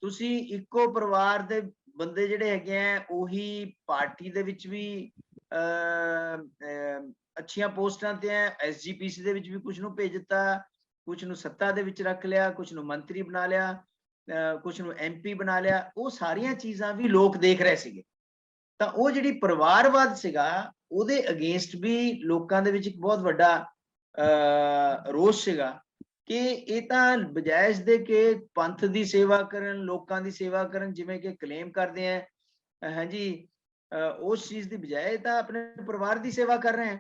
ਤੁਸੀਂ ਇੱਕੋ ਪਰਿਵਾਰ ਦੇ ਬੰਦੇ ਜਿਹੜੇ ਹੈਗੇ ਆ ਉਹੀ ਪਾਰਟੀ ਦੇ ਵਿੱਚ ਵੀ ਅੱਛੀਆਂ ਪੋਸਟਾਂ ਤੇ ਹੈ, SGPC ਦੇ ਵਿੱਚ ਵੀ ਕੁਝ ਨੂੰ ਭੇਜ ਦਿੱਤਾ, ਕੁਝ ਨੂੰ ਸੱਤਾ ਦੇ ਵਿੱਚ ਰੱਖ ਲਿਆ, ਕੁਝ ਨੂੰ ਮੰਤਰੀ ਬਣਾ ਲਿਆ, ਕੁਝ ਨੂੰ MP ਬਣਾ ਲਿਆ। ਉਹ ਸਾਰੀਆਂ ਚੀਜ਼ਾਂ ਵੀ ਲੋਕ ਦੇਖ ਰਹੇ ਸੀਗੇ। ਤਾਂ ਉਹ ਜਿਹੜੀ ਪਰਿਵਾਰਵਾਦ ਸੀਗਾ ਉਹਦੇ ਅਗੇਂਸਟ ਵੀ ਲੋਕਾਂ ਦੇ ਵਿੱਚ ਇੱਕ ਬਹੁਤ ਵੱਡਾ ਰੋਸ ਸੀਗਾ ਕਿ ਇਹ ਤਾਂ ਬਜਾਏ ਇਸ ਦੇ ਕਿ ਪੰਥ ਦੀ ਸੇਵਾ ਕਰਨ, ਲੋਕਾਂ ਦੀ ਸੇਵਾ ਕਰਨ, ਜਿਵੇਂ ਕਿ ਕਲੇਮ ਕਰਦੇ ਆ ਹਾਂਜੀ, ਉਸ ਚੀਜ਼ ਦੀ ਬਜਾਏ ਤਾਂ ਆਪਣੇ ਪਰਿਵਾਰ ਦੀ ਸੇਵਾ ਕਰ ਰਹੇ ਆ।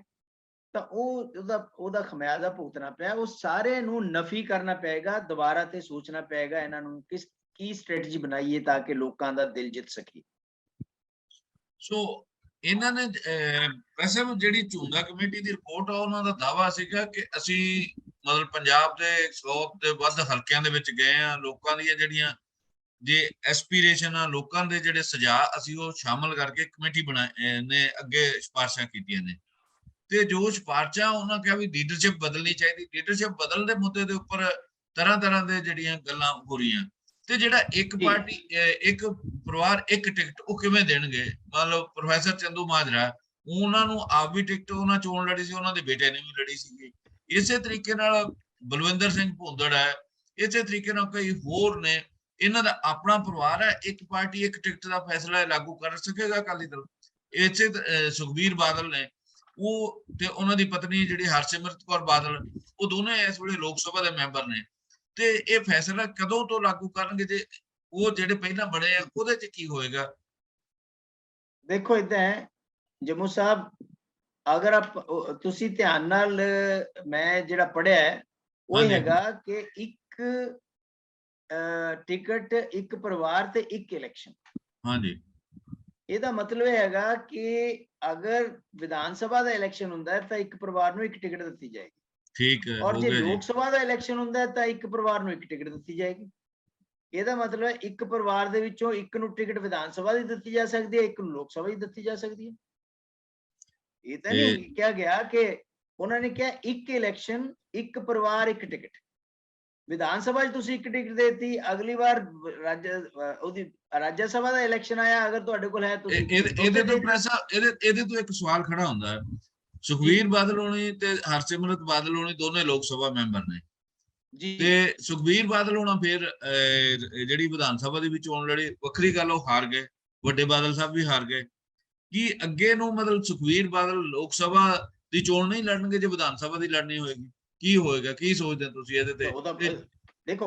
ਤਾਂ ਉਹਦਾ ਖਮਿਆਜ਼ਾ ਭੁਗਤਣਾ ਪਿਆ। ਉਹ ਸਾਰੇ ਨੂੰ ਨਫੀ ਕਰਨਾ ਪਏਗਾ, ਦੁਬਾਰਾ ਤੇ ਸੋਚਣਾ ਪਏਗਾ ਇਹਨਾਂ ਨੂੰ ਕੀ ਸਟ੍ਰੈਟਜੀ ਬਣਾਈਏ ਤਾਂ ਕਿ ਲੋਕਾਂ ਦਾ ਦਿਲ ਜਿੱਤ ਸਕੀਏ। ਸੋ ਇਹਨਾਂ ਨੇ ਵੈਸੇ ਜਿਹੜੀ ਝੂੰਦਾ ਕਮੇਟੀ ਦੀ ਰਿਪੋਰਟ ਆ ਉਹਨਾਂ ਦਾ ਦਾਅਵਾ ਸੀਗਾ ਕਿ ਅਸੀਂ ਮਤਲਬ ਪੰਜਾਬ ਦੇ 100 ਦੇ ਵੱਧ ਹਲਕਿਆਂ ਦੇ ਵਿੱਚ ਗਏ ਆ, ਲੋਕਾਂ ਦੀਆਂ ਜਿਹੜੀਆਂ ਜੇ ਐਸਪੀਰੇਸ਼ਨ ਆ, ਲੋਕਾਂ ਦੇ ਜਿਹੜੇ ਸੁਝਾਅ ਅਸੀਂ ਉਹ ਸ਼ਾਮਲ ਕਰਕੇ ਕਮੇਟੀ ਬਣਾਏ ਨੇ, ਅੱਗੇ ਸਿਫਾਰਸ਼ਾਂ ਕੀਤੀਆਂ ਨੇ। ਤੇ ਜੋ ਸਿਫਾਰਸ਼ਾਂ ਉਹਨਾਂ ਕਿਹਾ ਵੀ ਲੀਡਰਸ਼ਿਪ ਬਦਲਣੀ ਚਾਹੀਦੀ, ਲੀਡਰਸ਼ਿਪ ਬਦਲਣ ਦੇ ਮੁੱਦੇ ਦੇ ਉੱਪਰ ਤਰ੍ਹਾਂ ਦੇ ਜਿਹੜੀਆਂ ਗੱਲਾਂ ਹੋ ਰਹੀਆਂ। ਤੇ ਜਿਹੜਾ ਇੱਕ ਪਾਰਟੀ ਇੱਕ ਪਰਿਵਾਰ ਇੱਕ ਟਿਕਟ ਉਹ ਕਿਵੇਂ ਦੇਣਗੇ? ਮੰਨ ਲਓ ਪ੍ਰੋਫੈਸਰ ਚੰਦੂ ਮਾਜਰਾ, ਉਹਨਾਂ ਨੂੰ ਆਪ ਵੀ ਟਿਕਟ ਉਹਨਾਂ ਚੋਣ ਲੜੀ ਸੀ, ਉਹਨਾਂ ਦੇ ਬੇਟੇ ਨੇ ਵੀ ਲੜੀ ਸੀਗੀ। ਇਸੇ ਤਰੀਕੇ ਨਾਲ ਬਲਵਿੰਦਰ ਸਿੰਘ ਭੁੰਦੜ ਹੈ, ਇਸੇ ਤਰੀਕੇ ਨਾਲ ਕਈ ਹੋਰ ਨੇ। ਇਹਨਾਂ ਦਾ ਆਪਣਾ ਪਰਿਵਾਰ ਹੈ, ਇੱਕ ਪਾਰਟੀ ਇੱਕ ਟਿਕਟ ਦਾ ਫੈਸਲਾ ਲਾਗੂ ਕਰ ਸਕੇਗਾ ਅਕਾਲੀ ਦਲ। ਇਸੇ ਸੁਖਬੀਰ ਬਾਦਲ ਨੇ, ਉਹ ਤੇ ਉਹਨਾਂ ਦੀ ਪਤਨੀ ਜਿਹੜੀ ਹਰਸਿਮਰਤ ਕੌਰ ਬਾਦਲ, ਉਹ ਦੋਨੇ ਇਸ ਵੇਲੇ ਲੋਕ ਸਭਾ ਦੇ ਮੈਂਬਰ ਨੇ। ਤੇ ਇਹ ਫੈਸਲਾ ਕਦੋਂ ਤੋਂ ਲਾਗੂ ਕਰਨਗੇ ਜੇ ਉਹ ਜਿਹੜੇ ਪਹਿਲਾਂ ਬਣੇ ਆ ਉਹਦੇ ਚ ਕੀ ਹੋਏਗਾ? ਦੇਖੋ ਏਦਾਂ ਹੈ ਜੰਮੂ ਸਾਹਿਬ, ਅਗਰ ਤੁਸੀਂ ਧਿਆਨ ਨਾਲ, ਮੈਂ ਜਿਹੜਾ ਪੜ੍ਹਿਆ ਉਹ ਹੈਗਾ ਕਿ ਇੱਕ ਟਿਕਟ, ਇੱਕ ਪਰਿਵਾਰ ਤੇ ਇੱਕ ਇਲੈਕਸ਼ਨ। ਹਾਂਜੀ, ਇਹਦਾ ਮਤਲਬ ਇਹ ਹੈਗਾ ਕਿ ਅਗਰ ਵਿਧਾਨ ਸਭਾ ਦਾ ਇਲੈਕਸ਼ਨ ਹੁੰਦਾ ਹੈ ਤਾਂ ਇੱਕ ਪਰਿਵਾਰ ਨੂੰ ਇੱਕ ਟਿਕਟ ਦਿੱਤੀ ਜਾਏਗੀ। ਠੀਕ ਹੈ। ਔਰ ਜੇ ਲੋਕ ਸਭਾ ਦਾ ਇਲੈਕਸ਼ਨ ਹੁੰਦਾ ਹੈ ਤਾਂ ਇੱਕ ਪਰਿਵਾਰ ਨੂੰ ਇੱਕ ਟਿਕਟ ਦਿੱਤੀ ਜਾਏਗੀ। ਇਹਦਾ ਮਤਲਬ ਹੈ ਇੱਕ ਪਰਿਵਾਰ ਦੇ ਵਿੱਚੋਂ ਇੱਕ ਨੂੰ ਟਿਕਟ ਵਿਧਾਨ ਸਭਾ ਦੀ ਦਿੱਤੀ ਜਾ ਸਕਦੀ ਹੈ, ਇੱਕ ਨੂੰ ਲੋਕ ਸਭਾ ਦੀ ਦਿੱਤੀ ਜਾ ਸਕਦੀ ਹੈ। ਇਹ ਤਾਂ ਨਹੀਂ ਕਿਹਾ ਗਿਆ ਕਿ ਉਹਨਾਂ ਨੇ ਕਿਹਾ ਇੱਕ ਇਲੈਕਸ਼ਨ, ਇੱਕ ਪਰਿਵਾਰ, ਇੱਕ ਟਿਕਟ। ਵਿਧਾਨ ਸਭਾ 'ਚ ਤੁਸੀਂ ਇੱਕ ਟਿਕਟ ਦੇਤੀ, ਅਗਲੀ ਵਾਰ ਰਾਜ ਸਭਾ ਦਾ ਇਲੈਕਸ਼ਨ ਆਇਆ, ਅਗਰ ਤੁਹਾਡੇ ਕੋਲ ਹੈ ਤੁਸੀਂ ਇਹਦੇ ਤੋਂ ਇੱਕ ਸਵਾਲ ਖੜਾ ਹੁੰਦਾ ਹੈ। ਸੁਖਬੀਰ ਬਾਦਲ ਹੋਣੀ ਤੇ ਹਰਸਿਮਰਤ ਬਾਦਲ ਹੋਣੀ ਦੋਨੇ ਲੋਕ ਸਭਾ ਮੈਂਬਰ ਨੇ ਜੀ, ਤੇ ਸੁਖਬੀਰ ਬਾਦਲ ਹੋਣਾ ਫਿਰ ਜਿਹੜੀ ਵਿਧਾਨ ਸਭਾ ਦੇ ਵਿੱਚ ਚੋਣ ਲੜੀ, ਵੱਖਰੀ ਗੱਲ ਉਹ ਹਾਰ ਗਏ, ਵੱਡੇ ਬਾਦਲ ਸਾਹਿਬ ਵੀ ਹਾਰ ਗਏ। ਕੀ ਅੱਗੇ ਨੂੰ ਮਤਲਬ ਸੁਖਬੀਰ ਬਾਦਲ ਲੋਕ ਸਭਾ ਦੀ ਚੋਣ ਨਹੀਂ ਲੜਨਗੇ ਜੇ ਵਿਧਾਨ ਸਭਾ ਦੀ ਲੜਨੀ ਹੋਏਗੀ? ਕੀ ਹੋਏਗਾ, ਕੀ ਸੋਚਦੇ ਤੁਸੀਂ ਇਹਦੇ ਤੇ? ਦੇਖੋ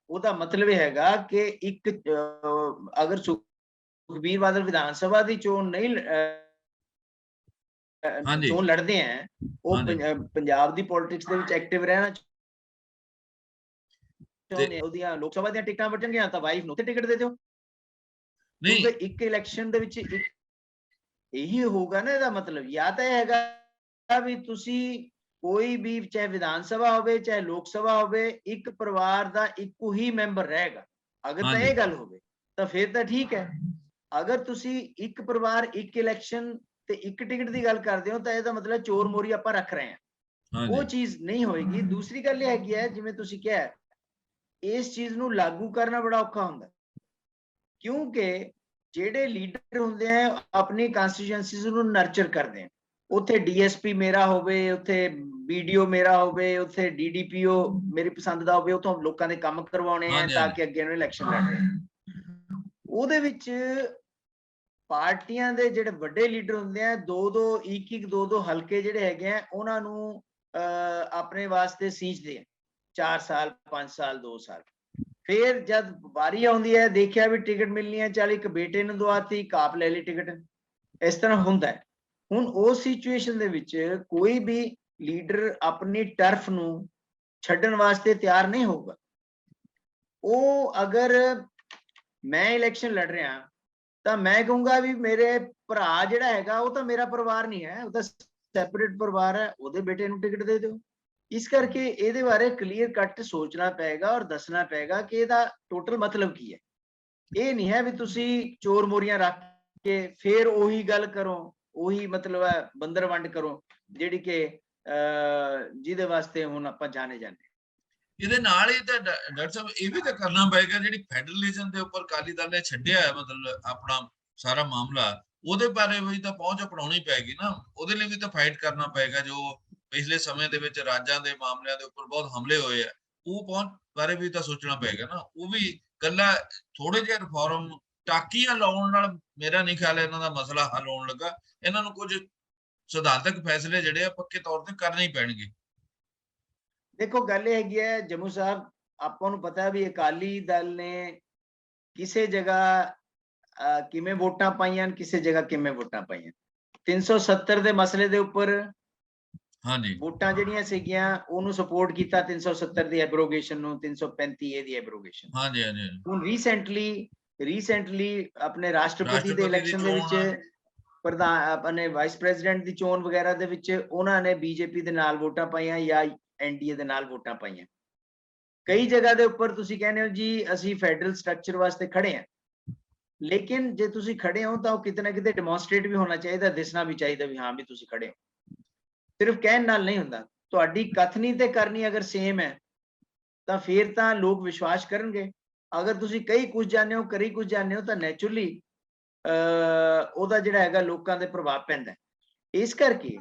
ਉਹਦਾ ਮਤਲਬ ਇਹ ਹੈਗਾ ਕਿ ਇੱਕ ਅਗਰ ਸੁਖਬੀਰ ਬਾਦਲ ਵਿਧਾਨ ਸਭਾ ਦੀ ਚੋਣ ਨਹੀਂ ਚੋਣ ਲੜਦੇ ਆ, ਉਹ ਪੰਜਾਬ ਦੀ ਪੋਲਿਟਿਕਸ ਦੇ ਵਿੱਚ ਐਕਟਿਵ ਰਹਿਣਾ ਚਾਹੁੰਦੇ ਆ, ਉਹਦੀਆਂ ਲੋਕ ਸਭਾ ਦੀਆਂ ਟਿਕਟਾਂ ਬਚਣਗੀਆਂ ਤਾਂ ਵਾਈਫ ਨੂੰ ਤੇ ਟਿਕਟ ਦੇ ਦਿਓ। ਨਹੀਂ, ਇੱਕ ਇਲੈਕਸ਼ਨ ਦੇ ਵਿੱਚ ਇਹੀ ਹੋਊਗਾ ਨਾ। ਇਹਦਾ ਮਤਲਬ ਜਾਂ ਤਾਂ ਇਹ ਹੈਗਾ ਵੀ ਤੁਸੀਂ ਕੋਈ ਵੀ, ਚਾਹੇ ਵਿਧਾਨ ਸਭਾ ਹੋਵੇ ਚਾਹੇ ਲੋਕ ਸਭਾ ਹੋਵੇ, ਇੱਕ ਪਰਿਵਾਰ ਦਾ ਇੱਕੋ ਹੀ ਮੈਂਬਰ ਰਹੇਗਾ। ਅਗਰ ਤਾਂ ਇਹ ਗੱਲ ਹੋਵੇ ਤਾਂ ਫਿਰ ਤਾਂ ਠੀਕ ਹੈ। ਅਗਰ ਤੁਸੀਂ ਇੱਕ ਪਰਿਵਾਰ ਇੱਕ ਇਲੈਕਸ਼ਨ ਤੇ ਇੱਕ ਟਿਕਟ ਦੀ ਗੱਲ ਕਰਦੇ ਹੋ ਤਾਂ ਇਹਦਾ ਮਤਲਬ ਚੋਰ ਮੋਰੀ ਆਪਾਂ ਰੱਖ ਰਹੇ ਹਾਂ, ਉਹ ਚੀਜ਼ ਨਹੀਂ ਹੋਏਗੀ। ਦੂਸਰੀ ਗੱਲ ਇਹ ਹੈਗੀ ਹੈ, ਜਿਵੇਂ ਤੁਸੀਂ ਕਿਹਾ, ਇਸ ਚੀਜ਼ ਨੂੰ ਲਾਗੂ ਕਰਨਾ ਬੜਾ ਔਖਾ ਹੁੰਦਾ, ਕਿਉਂਕਿ ਜਿਹੜੇ ਲੀਡਰ ਹੁੰਦੇ ਆ ਆਪਣੀ ਕੰਸਟੀਚੁਐਂਸੀਜ਼ ਨੂੰ ਨਰਚਰ ਕਰਦੇ ਆ। ਉੱਥੇ DSP ਮੇਰਾ ਹੋਵੇ, ਉੱਥੇ BDO ਮੇਰਾ ਹੋਵੇ, ਉੱਥੇ DDPO ਮੇਰੀ ਪਸੰਦ ਦਾ ਹੋਵੇ, ਉੱਥੋਂ ਲੋਕਾਂ ਦੇ ਕੰਮ ਕਰਵਾਉਣੇ ਆ ਤਾਂ ਕਿ ਅੱਗੇ ਨੂੰ ਇਲੈਕਸ਼ਨ ਲੜਨੇ। ਉਹਦੇ ਵਿੱਚ ਪਾਰਟੀਆਂ ਦੇ ਜਿਹੜੇ ਵੱਡੇ ਲੀਡਰ ਹੁੰਦੇ ਆ, ਦੋ ਹਲਕੇ ਜਿਹੜੇ ਹੈਗੇ ਆ ਉਹਨਾਂ ਨੂੰ ਆਪਣੇ ਵਾਸਤੇ ਸੀਂਚਦੇ ਆ, 4 ਸਾਲ 5 ਸਾਲ 2 ਸਾਲ। ਫਿਰ ਜਦ ਵਾਰੀ ਆਉਂਦੀ ਹੈ ਦੇਖਿਆ ਵੀ ਟਿਕਟ ਮਿਲਣੀ ਹੈ, ਚੱਲ ਇੱਕ ਬੇਟੇ ਨੂੰ ਦਵਾਤੀ, ਕਾਪ ਲੈ ਲਈ ਟਿਕਟ। ਇਸ ਤਰ੍ਹਾਂ ਹੁੰਦਾ ਹੈ। ਹੁਣ ਉਸ ਸਿਚੁਏਸ਼ਨ ਦੇ ਵਿੱਚ ਕੋਈ ਵੀ ਲੀਡਰ ਆਪਣੀ ਟਰਫ ਨੂੰ ਛੱਡਣ ਵਾਸਤੇ ਤਿਆਰ ਨਹੀਂ ਹੋਊਗਾ। ਉਹ ਅਗਰ ਮੈਂ ਇਲੈਕਸ਼ਨ ਲੜ ਰਿਹਾ ਤਾਂ ਮੈਂ ਕਹੂੰਗਾ ਵੀ ਮੇਰੇ ਭਰਾ ਜਿਹੜਾ ਹੈਗਾ ਉਹ ਤਾਂ ਮੇਰਾ ਪਰਿਵਾਰ ਨਹੀਂ ਹੈ, ਉਹ ਤਾਂ ਸੈਪਰੇਟ ਪਰਿਵਾਰ ਹੈ, ਉਹਦੇ ਬੇਟੇ ਨੂੰ ਟਿਕਟ ਦੇ ਦਿਓ। ਇਸ ਕਰਕੇ ਇਹਦੇ ਬਾਰੇ ਕਲੀਅਰ ਕੱਟ ਸੋਚਣਾ ਪਏਗਾ ਔਰ ਦੱਸਣਾ ਪਏਗਾ ਕਿ ਇਹਦਾ ਟੋਟਲ ਮਤਲਬ ਕੀ ਹੈ। ਇਹ ਨਹੀਂ ਹੈ ਵੀ ਤੁਸੀਂ ਚੋਰ ਮੋਰੀਆਂ ਰੱਖ ਕੇ ਫੇਰ ਉਹੀ ਗੱਲ ਕਰੋ, ਉਹੀ ਮਤਲਬ ਹੈ ਬੰਦਰ ਵੰਡ ਕਰੋ, ਜਿਹੜੀ ਕਿ ਜਿਹਦੇ ਵਾਸਤੇ ਹੁਣ ਆਪਾਂ ਜਾਣੇ ਜਾਂਦੇ। ਇਹਦੇ ਨਾਲ ਹੀ ਤਾਂ ਡਾਕਟਰ ਸਾਹਿਬ ਇਹ ਵੀ ਤਾਂ ਕਰਨਾ ਪਏਗਾ, ਜਿਹੜੀ ਫੈਡਰਲਿਜ਼ਮ ਦੇ ਉੱਪਰ ਅਕਾਲੀ ਦਲ ਨੇ ਛੱਡਿਆ ਹੈ ਮਤਲਬ ਆਪਣਾ ਸਾਰਾ ਮਾਮਲਾ, ਉਹਦੇ ਬਾਰੇ ਵੀ ਤਾਂ ਪਹੁੰਚ ਅਪਣਾਉਣੀ ਪਏਗੀ ਨਾ। ਉਹਦੇ ਲਈ ਵੀ ਤਾਂ ਫਾਈਟ ਕਰਨਾ ਪਏਗਾ। ਜੋ ਪਿਛਲੇ ਸਮੇਂ ਦੇ ਵਿੱਚ ਰਾਜਾਂ ਦੇ ਮਾਮਲਿਆਂ ਦੇ ਉੱਪਰ ਬਹੁਤ ਹਮਲੇ ਹੋਏ ਆ, ਉਹ ਪਹੁੰਚ ਬਾਰੇ ਵੀ ਤਾਂ ਸੋਚਣਾ ਪਏਗਾ ਨਾ। ਉਹ ਵੀ ਇਕੱਲਾ ਥੋੜੇ ਜਿਹੇ ਰਿਫਾਰਮ ਟਾਕੀਆਂ ਲਾਉਣ ਨਾਲ ਮੇਰਾ ਨਹੀਂ ਖਿਆਲ ਇਹਨਾਂ ਦਾ ਮਸਲਾ ਹੱਲ ਹੋਣ ਲੱਗਾ। ਇਹਨਾਂ ਨੂੰ ਕੁਝ ਸਿਧਾਂਤਕ ਫੈਸਲੇ ਜਿਹੜੇ ਆ ਪੱਕੇ ਤੌਰ ਤੇ ਕਰਨੇ ਹੀ ਪੈਣਗੇ। ਦੇਖੋ ਗੱਲ ਇਹ ਹੈਗੀ ਹੈ ਜੰਮੂ ਸਾਹਿਬ, ਆਪਾਂ ਨੂੰ ਪਤਾ ਵੀ ਅਕਾਲੀ ਦਲ ਨੇ ਕਿਸੇ ਜਗ੍ਹਾ ਕਿਵੇਂ ਵੋਟਾਂ ਪਾਈਆਂ, ਕਿਸੇ ਜਗ੍ਹਾ ਕਿਵੇਂ ਵੋਟਾਂ ਪਾਈਆਂ। 370 ਦੇ ਮਸਲੇ ਦੇ ਉੱਪਰ ਹਾਂਜੀ ਵੋਟਾਂ ਜਿਹੜੀਆਂ ਸੀਗੀਆਂ ਉਹਨੂੰ ਸਪੋਰਟ ਕੀਤਾ, 370 ਦੀ ਐਬਰੋਗੇਸ਼ਨ ਨੂੰ, 335 ਏ ਦੀ ਐਬਰੋਗੇਸ਼ਨ। ਹਾਂਜੀ ਹਾਂਜੀ ਹੁਣ ਰੀਸੈਂਟਲੀ ਆਪਣੇ ਰਾਸ਼ਟਰਪਤੀ ਦੇ ਇਲੈਕਸ਼ਨ ਦੇ ਵਿੱਚ ਪ੍ਰਧਾਨ ਆਪਣੇ ਵਾਈਸ ਪ੍ਰੈਜ਼ੀਡੈਂਟ ਦੀ ਚੋਣ ਵਗੈਰਾ ਦੇ ਵਿੱਚ ਉਹਨਾਂ ਨੇ ਬੀਜੇਪੀ ਦੇ ਨਾਲ ਵੋਟਾਂ ਪਾਈਆਂ ਜਾਂ ਐਨਡੀਏ ਦੇ ਨਾਲ ਵੋਟਾਂ ਪਾਈਆਂ। ਕਈ ਜਗ੍ਹਾ ਦੇ ਉੱਪਰ ਤੁਸੀਂ ਕਹਿੰਦੇ ਹੋ ਜੀ ਅਸੀਂ ਫੈਡਰਲ ਸਟਰਕਚਰ ਵਾਸਤੇ ਖੜੇ ਹਾਂ, ਲੇਕਿਨ ਜੇ ਤੁਸੀਂ ਖੜੇ ਹੋ ਤਾਂ ਉਹ ਕਿਤੇ ਨਾ ਕਿਤੇ ਡੈਮੋਨਸਟ੍ਰੇਟ ਵੀ ਹੋਣਾ ਚਾਹੀਦਾ, ਦਿਸਣਾ ਵੀ ਚਾਹੀਦਾ ਵੀ ਹਾਂ ਵੀ ਤੁਸੀਂ ਖੜੇ ਹੋ। ਸਿਰਫ ਕਹਿਣ ਨਾਲ ਨਹੀਂ ਹੁੰਦਾ। ਤੁਹਾਡੀ ਕਥਨੀ ਤੇ ਕਰਨੀ ਅਗਰ ਸੇਮ ਹੈ ਤਾਂ ਫਿਰ ਤਾਂ ਲੋਕ ਵਿਸ਼ਵਾਸ ਕਰਨਗੇ। ਅਗਰ ਤੁਸੀਂ ਕਈ ਕੁਝ ਜਾਣਦੇ ਹੋ, ਕਰੀ ਕੁਝ ਜਾਣਦੇ ਹੋ, ਤਾਂ ਨੈਚੁਰਲੀ ਉਹਦਾ ਜਿਹੜਾ ਹੈਗਾ ਲੋਕਾਂ ਦੇ ਪ੍ਰਭਾਵ ਪੈਂਦਾ। ਇਸ ਕਰਕੇ